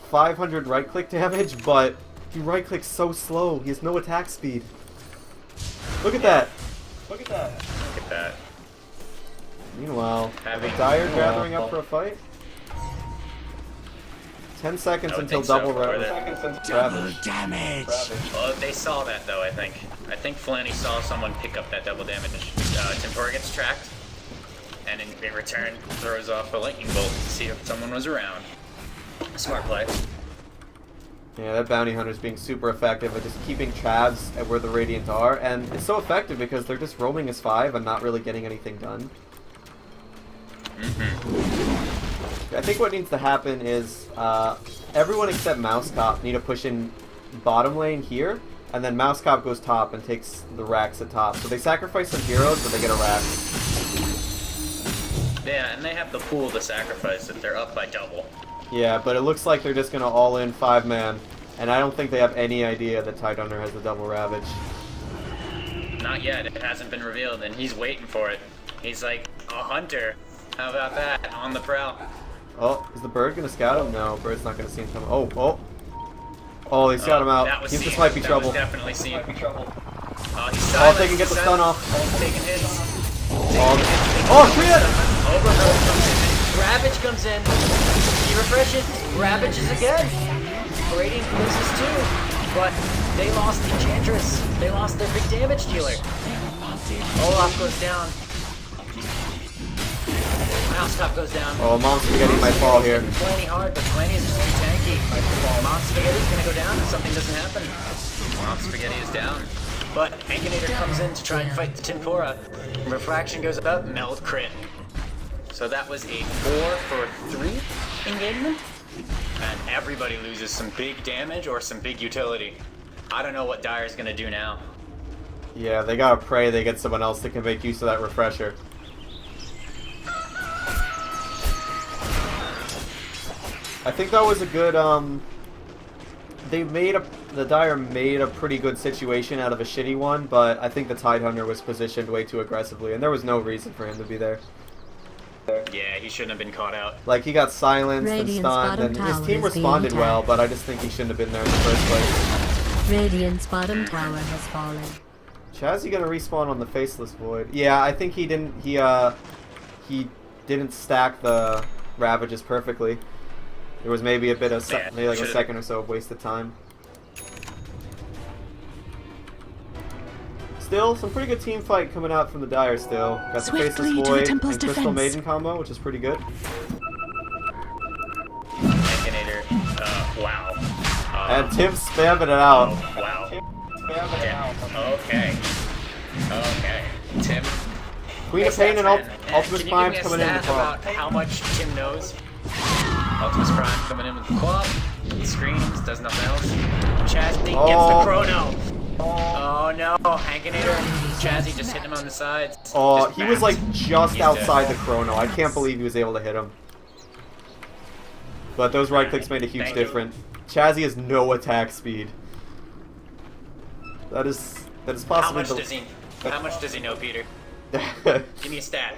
500 right-click damage, but he right-clicks so slow. He has no attack speed. Look at that. Look at that. Meanwhile, Having- the Dire gathering up for a fight. 10 seconds I would until think so, double or ravage. Damage. Well, they saw that though. I think Flanny saw someone pick up that double damage. Timpura gets tracked, and in return throws off a lightning bolt to see if someone was around. Smart play. Yeah, that bounty hunter's being super effective at just keeping Chavs at where the Radiant are, and it's so effective because they're just roaming as 5 and not really getting anything done. I think what needs to happen is everyone except Mousecop need to push in bottom lane here, and then Mousecop goes top and takes the racks at top. So they sacrifice some heroes, but they get a rack. Yeah, and they have the pool to sacrifice if they're up by double. Yeah, but it looks like they're just gonna all in 5-man, and I don't think they have any idea that Tidehunter has the double ravage. Not yet. It hasn't been revealed, and he's waiting for it. He's like a hunter. How about that? On the prowl. Oh, is the bird gonna scout him? No, bird's not gonna see him coming. Oh, he scout him out. That was This seen. might be That trouble. was definitely seen. He's Oh, silent. they can get the He's stun silent. off. Taking hits. Oh, Treant! Overgrowth comes in. Ravage comes in. He refreshes. Ravages again. Radiant loses too. But they lost the Enchantress. They lost their big damage dealer. Olaf goes down. Mousecop goes down. Oh, Mom Spaghetti might fall here. Flanny hard, but Flanny is just too tanky. Mom Spaghetti's gonna go down if something doesn't happen. Mom Spaghetti is down. But Hankinator comes in to try and fight the Timpura. Refraction goes up, meld crit. So that was a 4 for 3. engagement, and everybody loses some big damage or some big utility. I don't know what Dire's gonna do now. Yeah, they gotta pray they get someone else that can make use of that refresher. I think that was a good, the Dire made a pretty good situation out of a shitty one, but I think the Tidehunter was positioned way too aggressively, and there was no reason for him to be there. Yeah, he shouldn't have been caught out. Like, he got silenced and Radiant's stunned, bottom and his tower team is responded being well, attacked. but I just think he shouldn't have been there in the first place. Radiant's bottom tower has fallen. Chazzy gonna respawn on the Faceless Void. Yeah, I think he didn't stack the Ravages perfectly. There was maybe a bit of, maybe like a second or so of wasted time. Still, some pretty good team fight coming out from the Dire still. Got the Swiftly Faceless to the Void temple's and Crystal defense. Maiden combo, which is pretty good. Hankinator, wow. And Tim spamming it out. Oh, wow. Okay. Okay. Tim. Queen of Pain and Ultimus Can you Prime give me a coming in stat with the about how much Tim knows? AltemusPrime coming in with the club. He screams, does nothing else. Chazzy gets the chrono. Oh no, Hankinator and Chazzy just hit him on the sides. Oh, Just he was bounced. like just He's outside dead. the chrono. I can't believe he was able to hit him. But those right clicks made a huge Thank you. difference. Chazzy has no attack speed. That is possibly How much does he know, Peter? Give me a stat.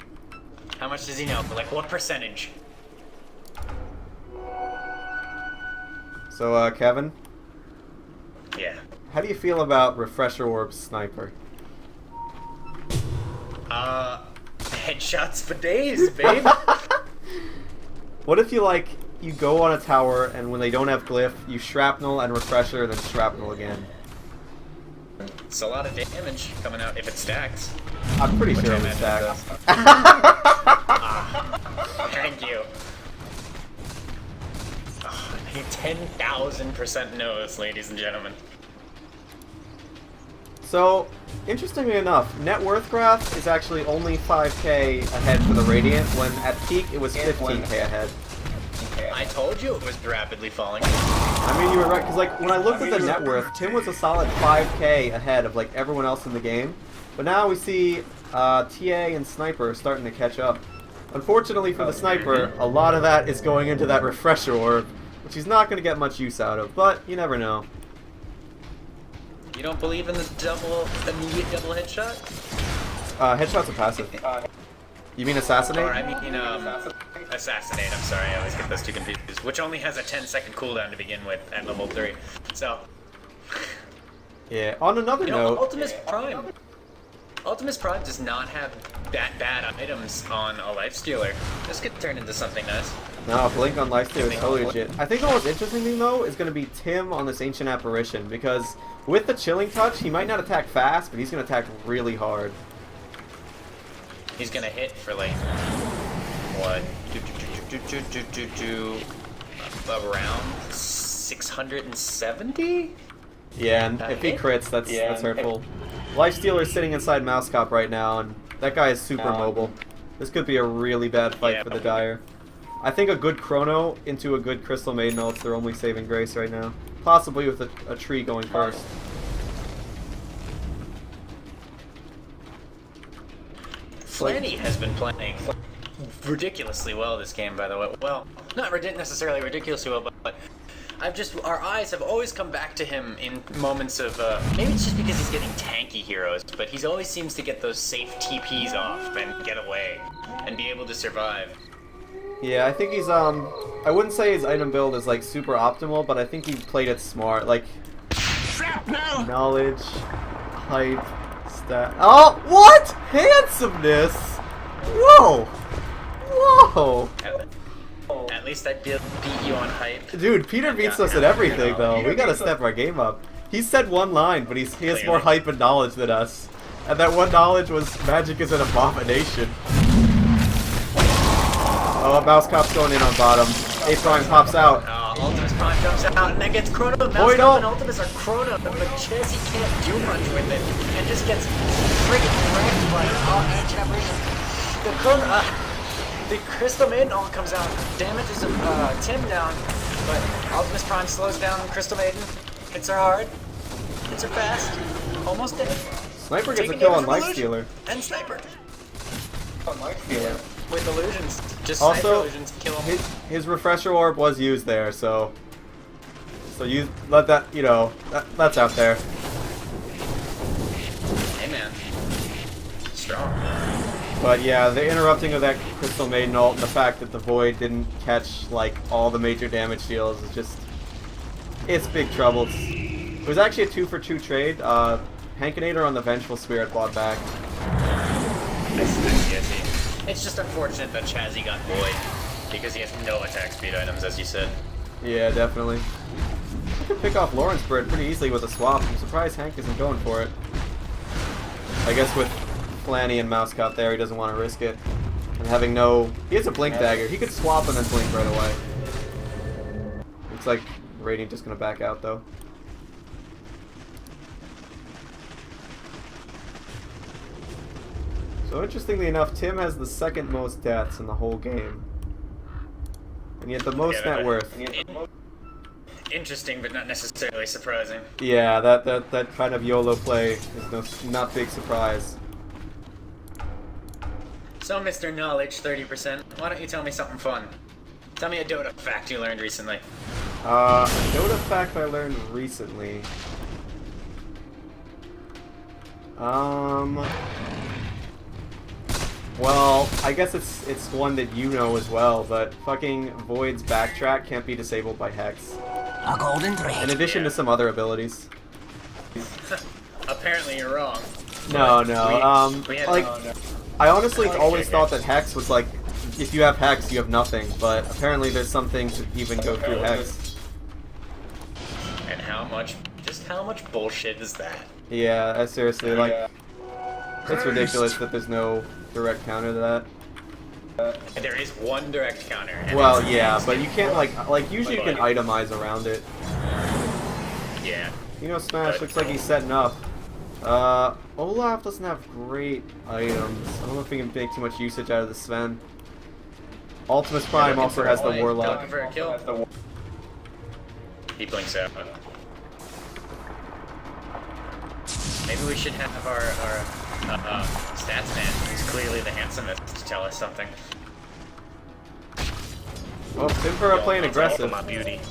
How much does he know? Like what percentage? So, Kevin, Yeah. how do you feel about Refresher Orb Sniper? Headshots for days, babe. What if you go on a tower and when they don't have glyph, you shrapnel and refresher and then shrapnel again? It's a lot of damage coming out if it stacks. I'm pretty Which sure I it was imagine stacked. Thank you. Oh, he 10,000% knows, ladies and gentlemen. So, interestingly enough, net worth graph is actually only 5k ahead for the Radiant, when at peak it was 15k ahead. I told you it was rapidly falling. I mean, you were right, because like when I looked at the net worth, Tim was a solid 5k ahead of like everyone else in the game. But now we see TA and Sniper starting to catch up. Unfortunately for the Sniper, a lot of that is going into that Refresher Orb, which he's not going to get much use out of, but you never know. You don't believe in the immediate double headshot? Headshot's a passive. You mean Assassinate? Or I mean, Assassinate, I'm sorry, I always get those two confused. Which only has a 10-second cooldown to begin with at level 3. So, Yeah, on another you know, note... AltemusPrime does not have that bad items on a Lifestealer. This could turn into something nice. No, Blink on Lifesteal is totally legit. I think the most interesting thing, though, is going to be Tim on this Ancient Apparition, because with the Chilling Touch, he might not attack fast, but he's going to attack really hard. He's gonna hit for like, what? Around 670? Yeah, and if he crits, that's hurtful. Lifestealer's sitting inside Mousecop right now, and that guy is super mobile. This could be a really bad fight for the Dire. I think a good Chrono into a good Crystal Maiden ult's their only saving grace right now. Possibly with a tree going first. Flanny has been playing ridiculously well this game, by the way. Well, not necessarily ridiculously well, but our eyes have always come back to him in moments of, maybe it's just because he's getting tanky heroes, but he always seems to get those safe TPs off and get away and be able to survive. Yeah, I think he's, I wouldn't say his item build is, like, super optimal, but I think he played it smart. Like, knowledge, hype, stat. Oh, what? Handsomeness? Whoa! Whoa! At least I beat you on hype. Dude, Peter beats us at everything, though. We gotta step our game up. He said one line, but he has more hype and knowledge than us. And that one knowledge was magic is an abomination. Oh, Mousecop's going in on bottom. A-Prime pops out. AltemusPrime jumps out and then gets Chrono. Mousecop and Ultimus are Chrono, but Chazzy can't do much with it and just gets friggin' wrecked by Ancient Apparition. The Chrono. The Crystal Maiden all comes out, damages Tim down, but AltemusPrime slows down Crystal Maiden, hits her hard, hits her fast, almost dead. Sniper gets a Taking kill damage on from Life Illusion. Stealer. And Sniper. On Life Stealer. With illusions. Just Also, sniper illusions kill him. his refresher orb was used there, so you let that, you know, that's out there. Hey man. Strong. But yeah, the interrupting of that Crystal Maiden ult and the fact that the Void didn't catch like all the major damage deals is just, it's big trouble. It was actually a 2-for-2 trade. Hankinator on the Vengeful Spirit bought back. I see. It's just unfortunate that Chazzy got Void because he has no attack speed items, as you said. Yeah, definitely. You could pick off LawrenceBird pretty easily with a swap. I'm surprised Hank isn't going for it. I guess with Flanny and Mousecop there, he doesn't want to risk it. And having no... He has a Blink Dagger. He could swap and then blink right away. Looks like Radiant just going to back out, though. So interestingly enough, Tim has the second most deaths in the whole game. And yet the most net worth. Interesting, but not necessarily surprising. Yeah, that kind of YOLO play is not big surprise. So, Mr. Knowledge, 30%, why don't you tell me something fun? Tell me a Dota fact you learned recently. A Dota fact I learned recently. Well, I guess it's one that you know as well, but fucking Void's backtrack can't be disabled by Hex. A golden thread. In addition to some other abilities. Apparently you're wrong. No, We had like, I honestly always thought that Hex was like, if you have Hex, you have nothing, but apparently there's some things that even go through Hex. And how much bullshit is that? Yeah, seriously, like, it's ridiculous that there's no direct counter to that. And there is one direct counter. And Well, it's yeah, but you can't, like usually you can itemize around it. Yeah. PinoSmash looks like he's setting up. Olaf doesn't have great items. I don't know if we can make too much usage out of the Sven. AltemusPrime also has the Warlock. Looking for a kill. He blinks out. Maybe we should have our stats man, who's clearly the handsomest, to tell us something. Well, Timpura playing aggressive. My beauty.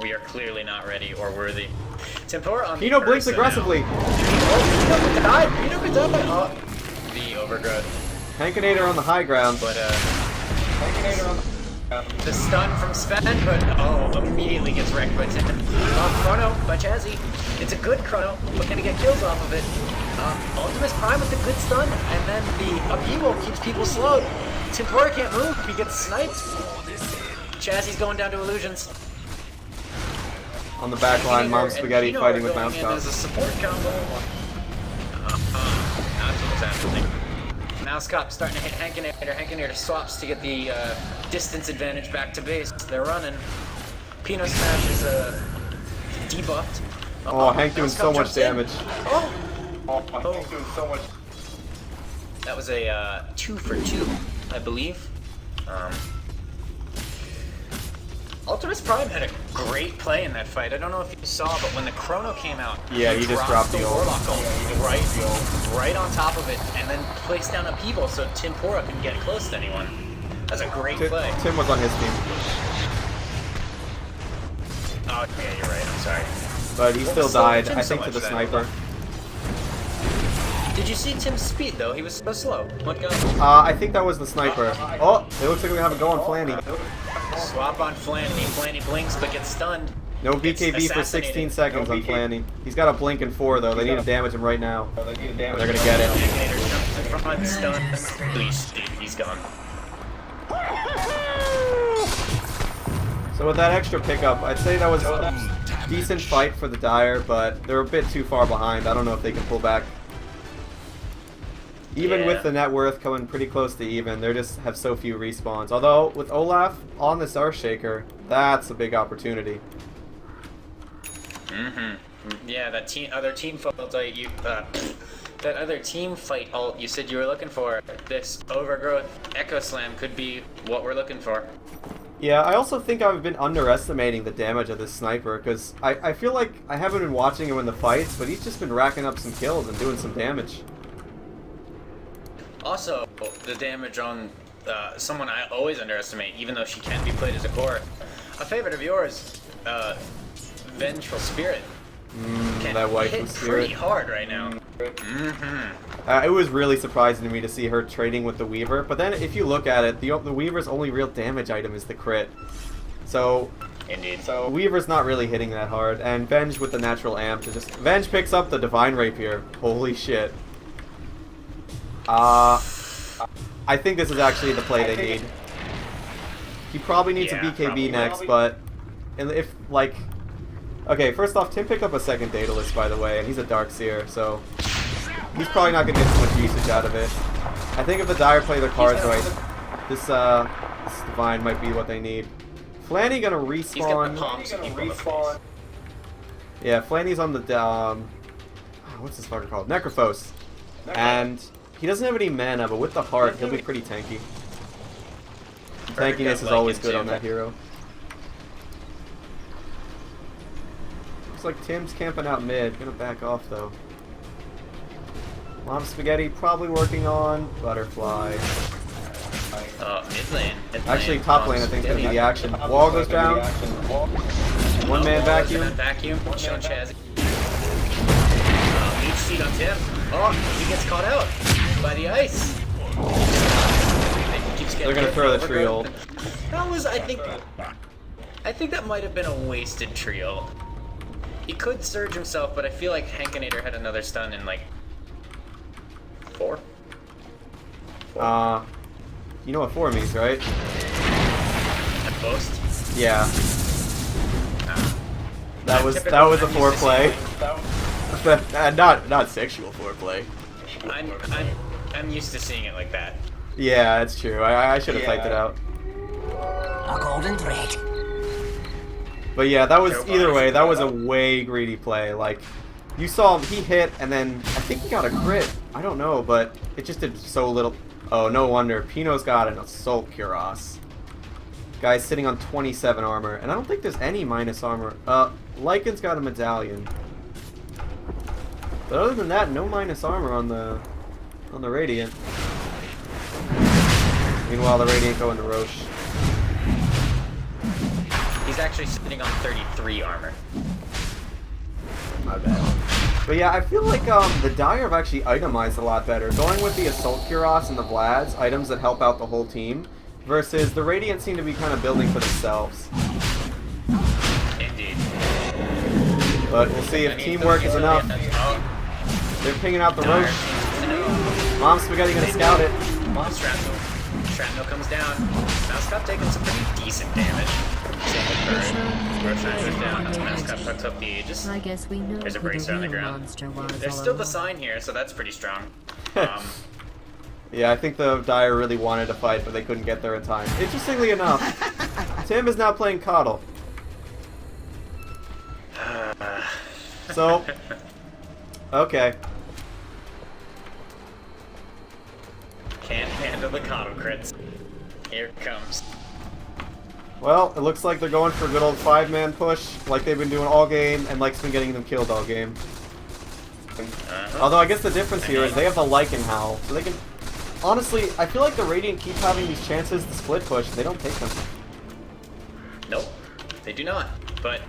We are clearly not ready or worthy. Timpura on Pino blinks aggressively. Oh, Pino died. Pino could die. Oh, the overgrowth. Hankinator on the high ground. But Hankinator on the stun from Sven, but immediately gets wrecked by Tim. Chrono by Chazzy. It's a good chrono, but gonna get kills off of it. AltemusPrime with a good stun, and then the upheaval keeps people slowed. Timpura can't move, he gets sniped. Chazzy's going down to illusions. On the back line, Mom Spaghetti Pino fighting are with going in as a Mousecop. support combo. That's what's happening. Mousecop starting to hit Hankinator. Hankinator swaps to get the distance advantage back to base. They're running. PinoSmash is debuffed. Oh, Hank doing so Mousecop much jumps in. damage. Hank doing so much. That was a 2-for-2, I believe. AltemusPrime had a great play in that fight. I don't know if you saw, but when the chrono came out, Yeah, he just dropped the ult. Warlock ult right on top of it, and then placed down upheaval so Timpura couldn't get close to anyone. That's a great play. Tim was on his team, Oh yeah, you're right. I'm sorry. but he still slowing died, Tim I so think, to much the then? sniper. Did you see Tim's speed though? He was so slow. What gun? I think that was the sniper. Oh, it looks like we have a go on Flanny. Swap on Flanny. Flanny blinks but gets stunned. No Gets BKB for 16 assassinated. seconds on Flanny. He's got a blink in 4 though. They need to damage him right now. They're gonna get it. Hankinator jumps in front, stunned. Please, he's gone. So with that extra pickup, I'd say that was a decent fight for the Dire, but they're a bit too far behind. I don't know if they can pull back. Even with the net worth coming pretty close to even, they just have so few respawns. Although, with Olaf on this Earthshaker, that's a big opportunity. Yeah, that other team photo that other team fight ult you said you were looking for. This overgrowth Echo Slam could be what we're looking for. Yeah, I also think I've been underestimating the damage of this sniper, because I feel like I haven't been watching him in the fights, but he's just been racking up some kills and doing some damage. Also, the damage on someone I always underestimate, even though she can be played as a core. A favorite of yours, Vengeful Spirit. Can That waifu hit spirit. pretty hard right now. It was really surprising to me to see her trading with the Weaver, but then if you look at it, the Weaver's only real damage item is the crit. So, Indeed. Weaver's not really hitting that hard, and Venge with the natural amp to just... Venge picks up the Divine Rapier. Holy shit. I think this is actually the play they need. He probably needs a BKB probably. next, but if, like... Okay, first off, Tim picked up a second Daedalus, by the way, and he's a Darkseer, so he's probably not going to get too much usage out of it. I think if the Dire play their cards right, this Divine might be what they need. Flanny going to respawn. He's got the palms equal the face. Yeah, Flanny's on the, what's this fucker called? Necrophos. And he doesn't have any mana, but with the heart, he'll be pretty tanky. Tankiness is always good on that hero. Looks like Tim's camping out mid. Gonna back off though. Mom Spaghetti probably working on Butterfly. Mid lane. Actually, top lane I think is gonna be the action. Wall goes down. One man vacuum. Vacuum. Showing Chazzy. Leech seed on Tim. Oh, he gets caught out by the ice. They're gonna throw the tree ult. That was, I think that might have been a wasted tree ult. He could surge himself, but I feel like Hankinator had another stun in like 4. You know what 4 means, right? At boast. Yeah. That was a foreplay. not sexual foreplay. I'm used to seeing it like that. Yeah, that's true. I should have typed it out. A golden thread. But yeah, that was either way. That was a way greedy play. Like, you saw him, he hit, and then I think he got a crit. I don't know, but it just did so little. Oh, no wonder. Pino's got an Assault Cuirass. Guy's sitting on 27 armor, and I don't think there's any minus armor. Lycan's got a medallion. But other than that, no minus armor on the Radiant. Meanwhile, the Radiant go into Roche. He's actually sitting on 33 armor. My bad. But yeah, I feel like the Dire have actually itemized a lot better. Going with the Assault Cuirass and the Vlads, items that help out the whole team, versus the Radiant seem to be kind of building for themselves. Indeed. But we'll see if teamwork is enough. They're pinging out the Roche. Mom Spaghetti gonna scout it. Shrapnel comes down. Mousecop taking some pretty decent damage. Roche down. Mousecop tucks up the Aegis. I guess we know There's a who bracer the on the real ground. monster was There's all still the along. sign here, so that's pretty strong. Yeah, I think the Dire really wanted to fight, but they couldn't get there in time. Interestingly enough, Tim is now playing Coddle. So, okay. Can't handle the Coddle crits. Here it comes. Well, it looks like they're going for a good old 5-man push, like they've been doing all game, and Like's been getting them killed all game. Although I guess the difference here is they have the Lycan Howl, so they can... Honestly, I feel like the Radiant keep having these chances to split push, and they don't take them. Nope, they do not. But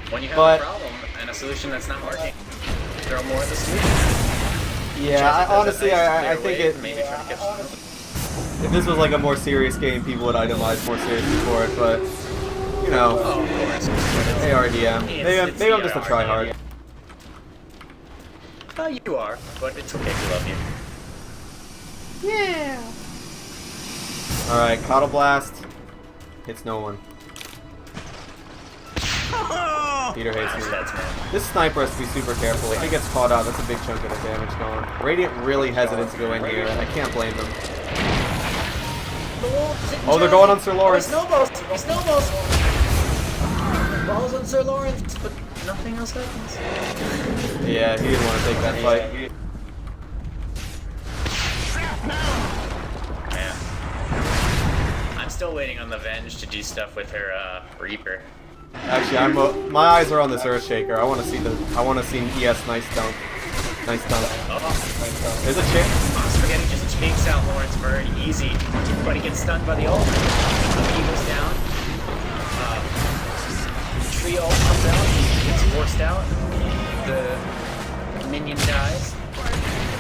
when you have a problem and a solution that's not working, throw more of the solution. Yeah, honestly, I think it... Maybe try to catch them. If this was like a more serious game, people would itemize more seriously for it, but... You know, Oh, of course. ARDM. It's Maybe I'm just a tryhard. You are, but it's okay, we love you. Yeah. Alright, Coddle Blast. Hits no one. Peter hates me. That's man. This sniper has to be super careful. If he gets caught out, that's a big chunk of the damage gone. Radiant really hesitant to go in here, and I can't blame them. Oh, they're going on Sir Lawrence. Snowballs! Snowballs! Balls on Sir Lawrence, but nothing else happens. Yeah, he didn't want to take that fight. still waiting on the Venge to do stuff with her Reaper. Actually, my eyes are on this Earthshaker. I want to see ES nice dunk. Nice dunk. There's a chick. Spaghetti just takes out LawrenceBird easy, but he gets stunned by the ult. He goes down. Tree ult comes out. He gets forced out. The minion dies.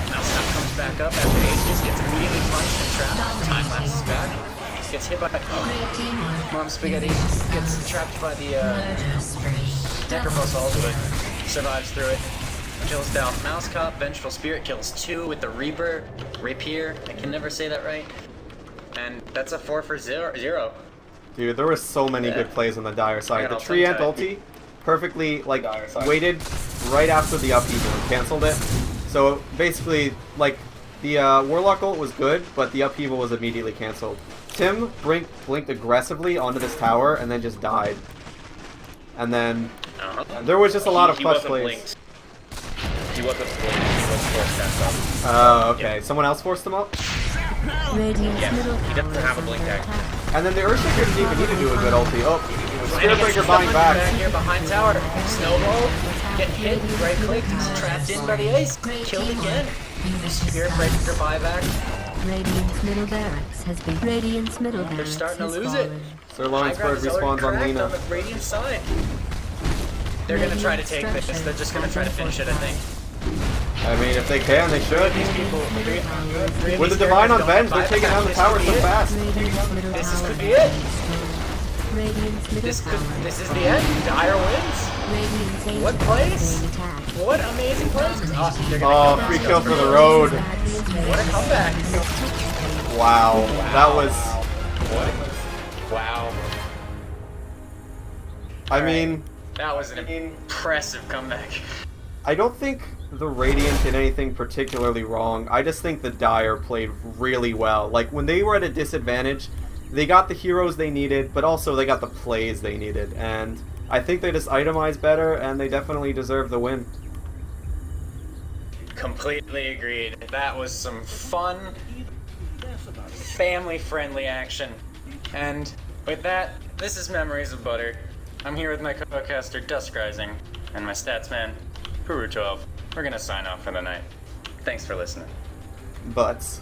Mousecop comes back up after ages, gets immediately punched and trapped. Time lapses back. Gets hit by Mom Spaghetti, gets trapped by the Necrophos ult, but survives through it. Kills down Mousecop, Vengeful Spirit kills 2 with the Reaper, Rapier, I can never say that right. And that's a 4 for 0. Dude, there were so many good plays on the Dire side. The Tree Ant ulti perfectly, like, waited right after the upheaval and canceled it. So basically, like, the Warlock ult was good, but the upheaval was immediately canceled. Tim blinked aggressively onto this tower and then just died. And then there was just a lot of clutch plays. Blinked. He wasn't blinked. He was forced back up. Oh, okay. Someone else forced him up? Yes, he doesn't have a blink act. And then the Earthshaker didn't even need to do a good ulti. Oh, Spirit Breaker buying back. Here behind tower. Snowball. Get hit. Right click. Trapped in by the ace. Killed again. Spirit Breaker buyback. Radiant's middle barracks has been. Radiant's middle barracks. They're starting to lose it. SirLawrenceBird respawns on Lena. On the Radiant side. They're gonna try to take this. They're just gonna try to finish it, I think. I mean, if they can, they should. These people, With the Divine on Venge, they're taking down the tower so fast. This could be it. This is the end. Dire wins. What plays? What amazing plays? Oh, free kill for the road. What a comeback. Wow. That was... Wow. I mean... That was an impressive comeback. I don't think the Radiant did anything particularly wrong. I just think the Dire played really well. Like, when they were at a disadvantage, they got the heroes they needed, but also they got the plays they needed. And I think they just itemized better, and they definitely deserve the win. Completely agreed. That was some fun, family-friendly action. And with that, this is Memories of Butter. I'm here with my co-caster DuskRising, and my statsman, Purutwelve. We're gonna sign off for the night. Thanks for listening. Butts.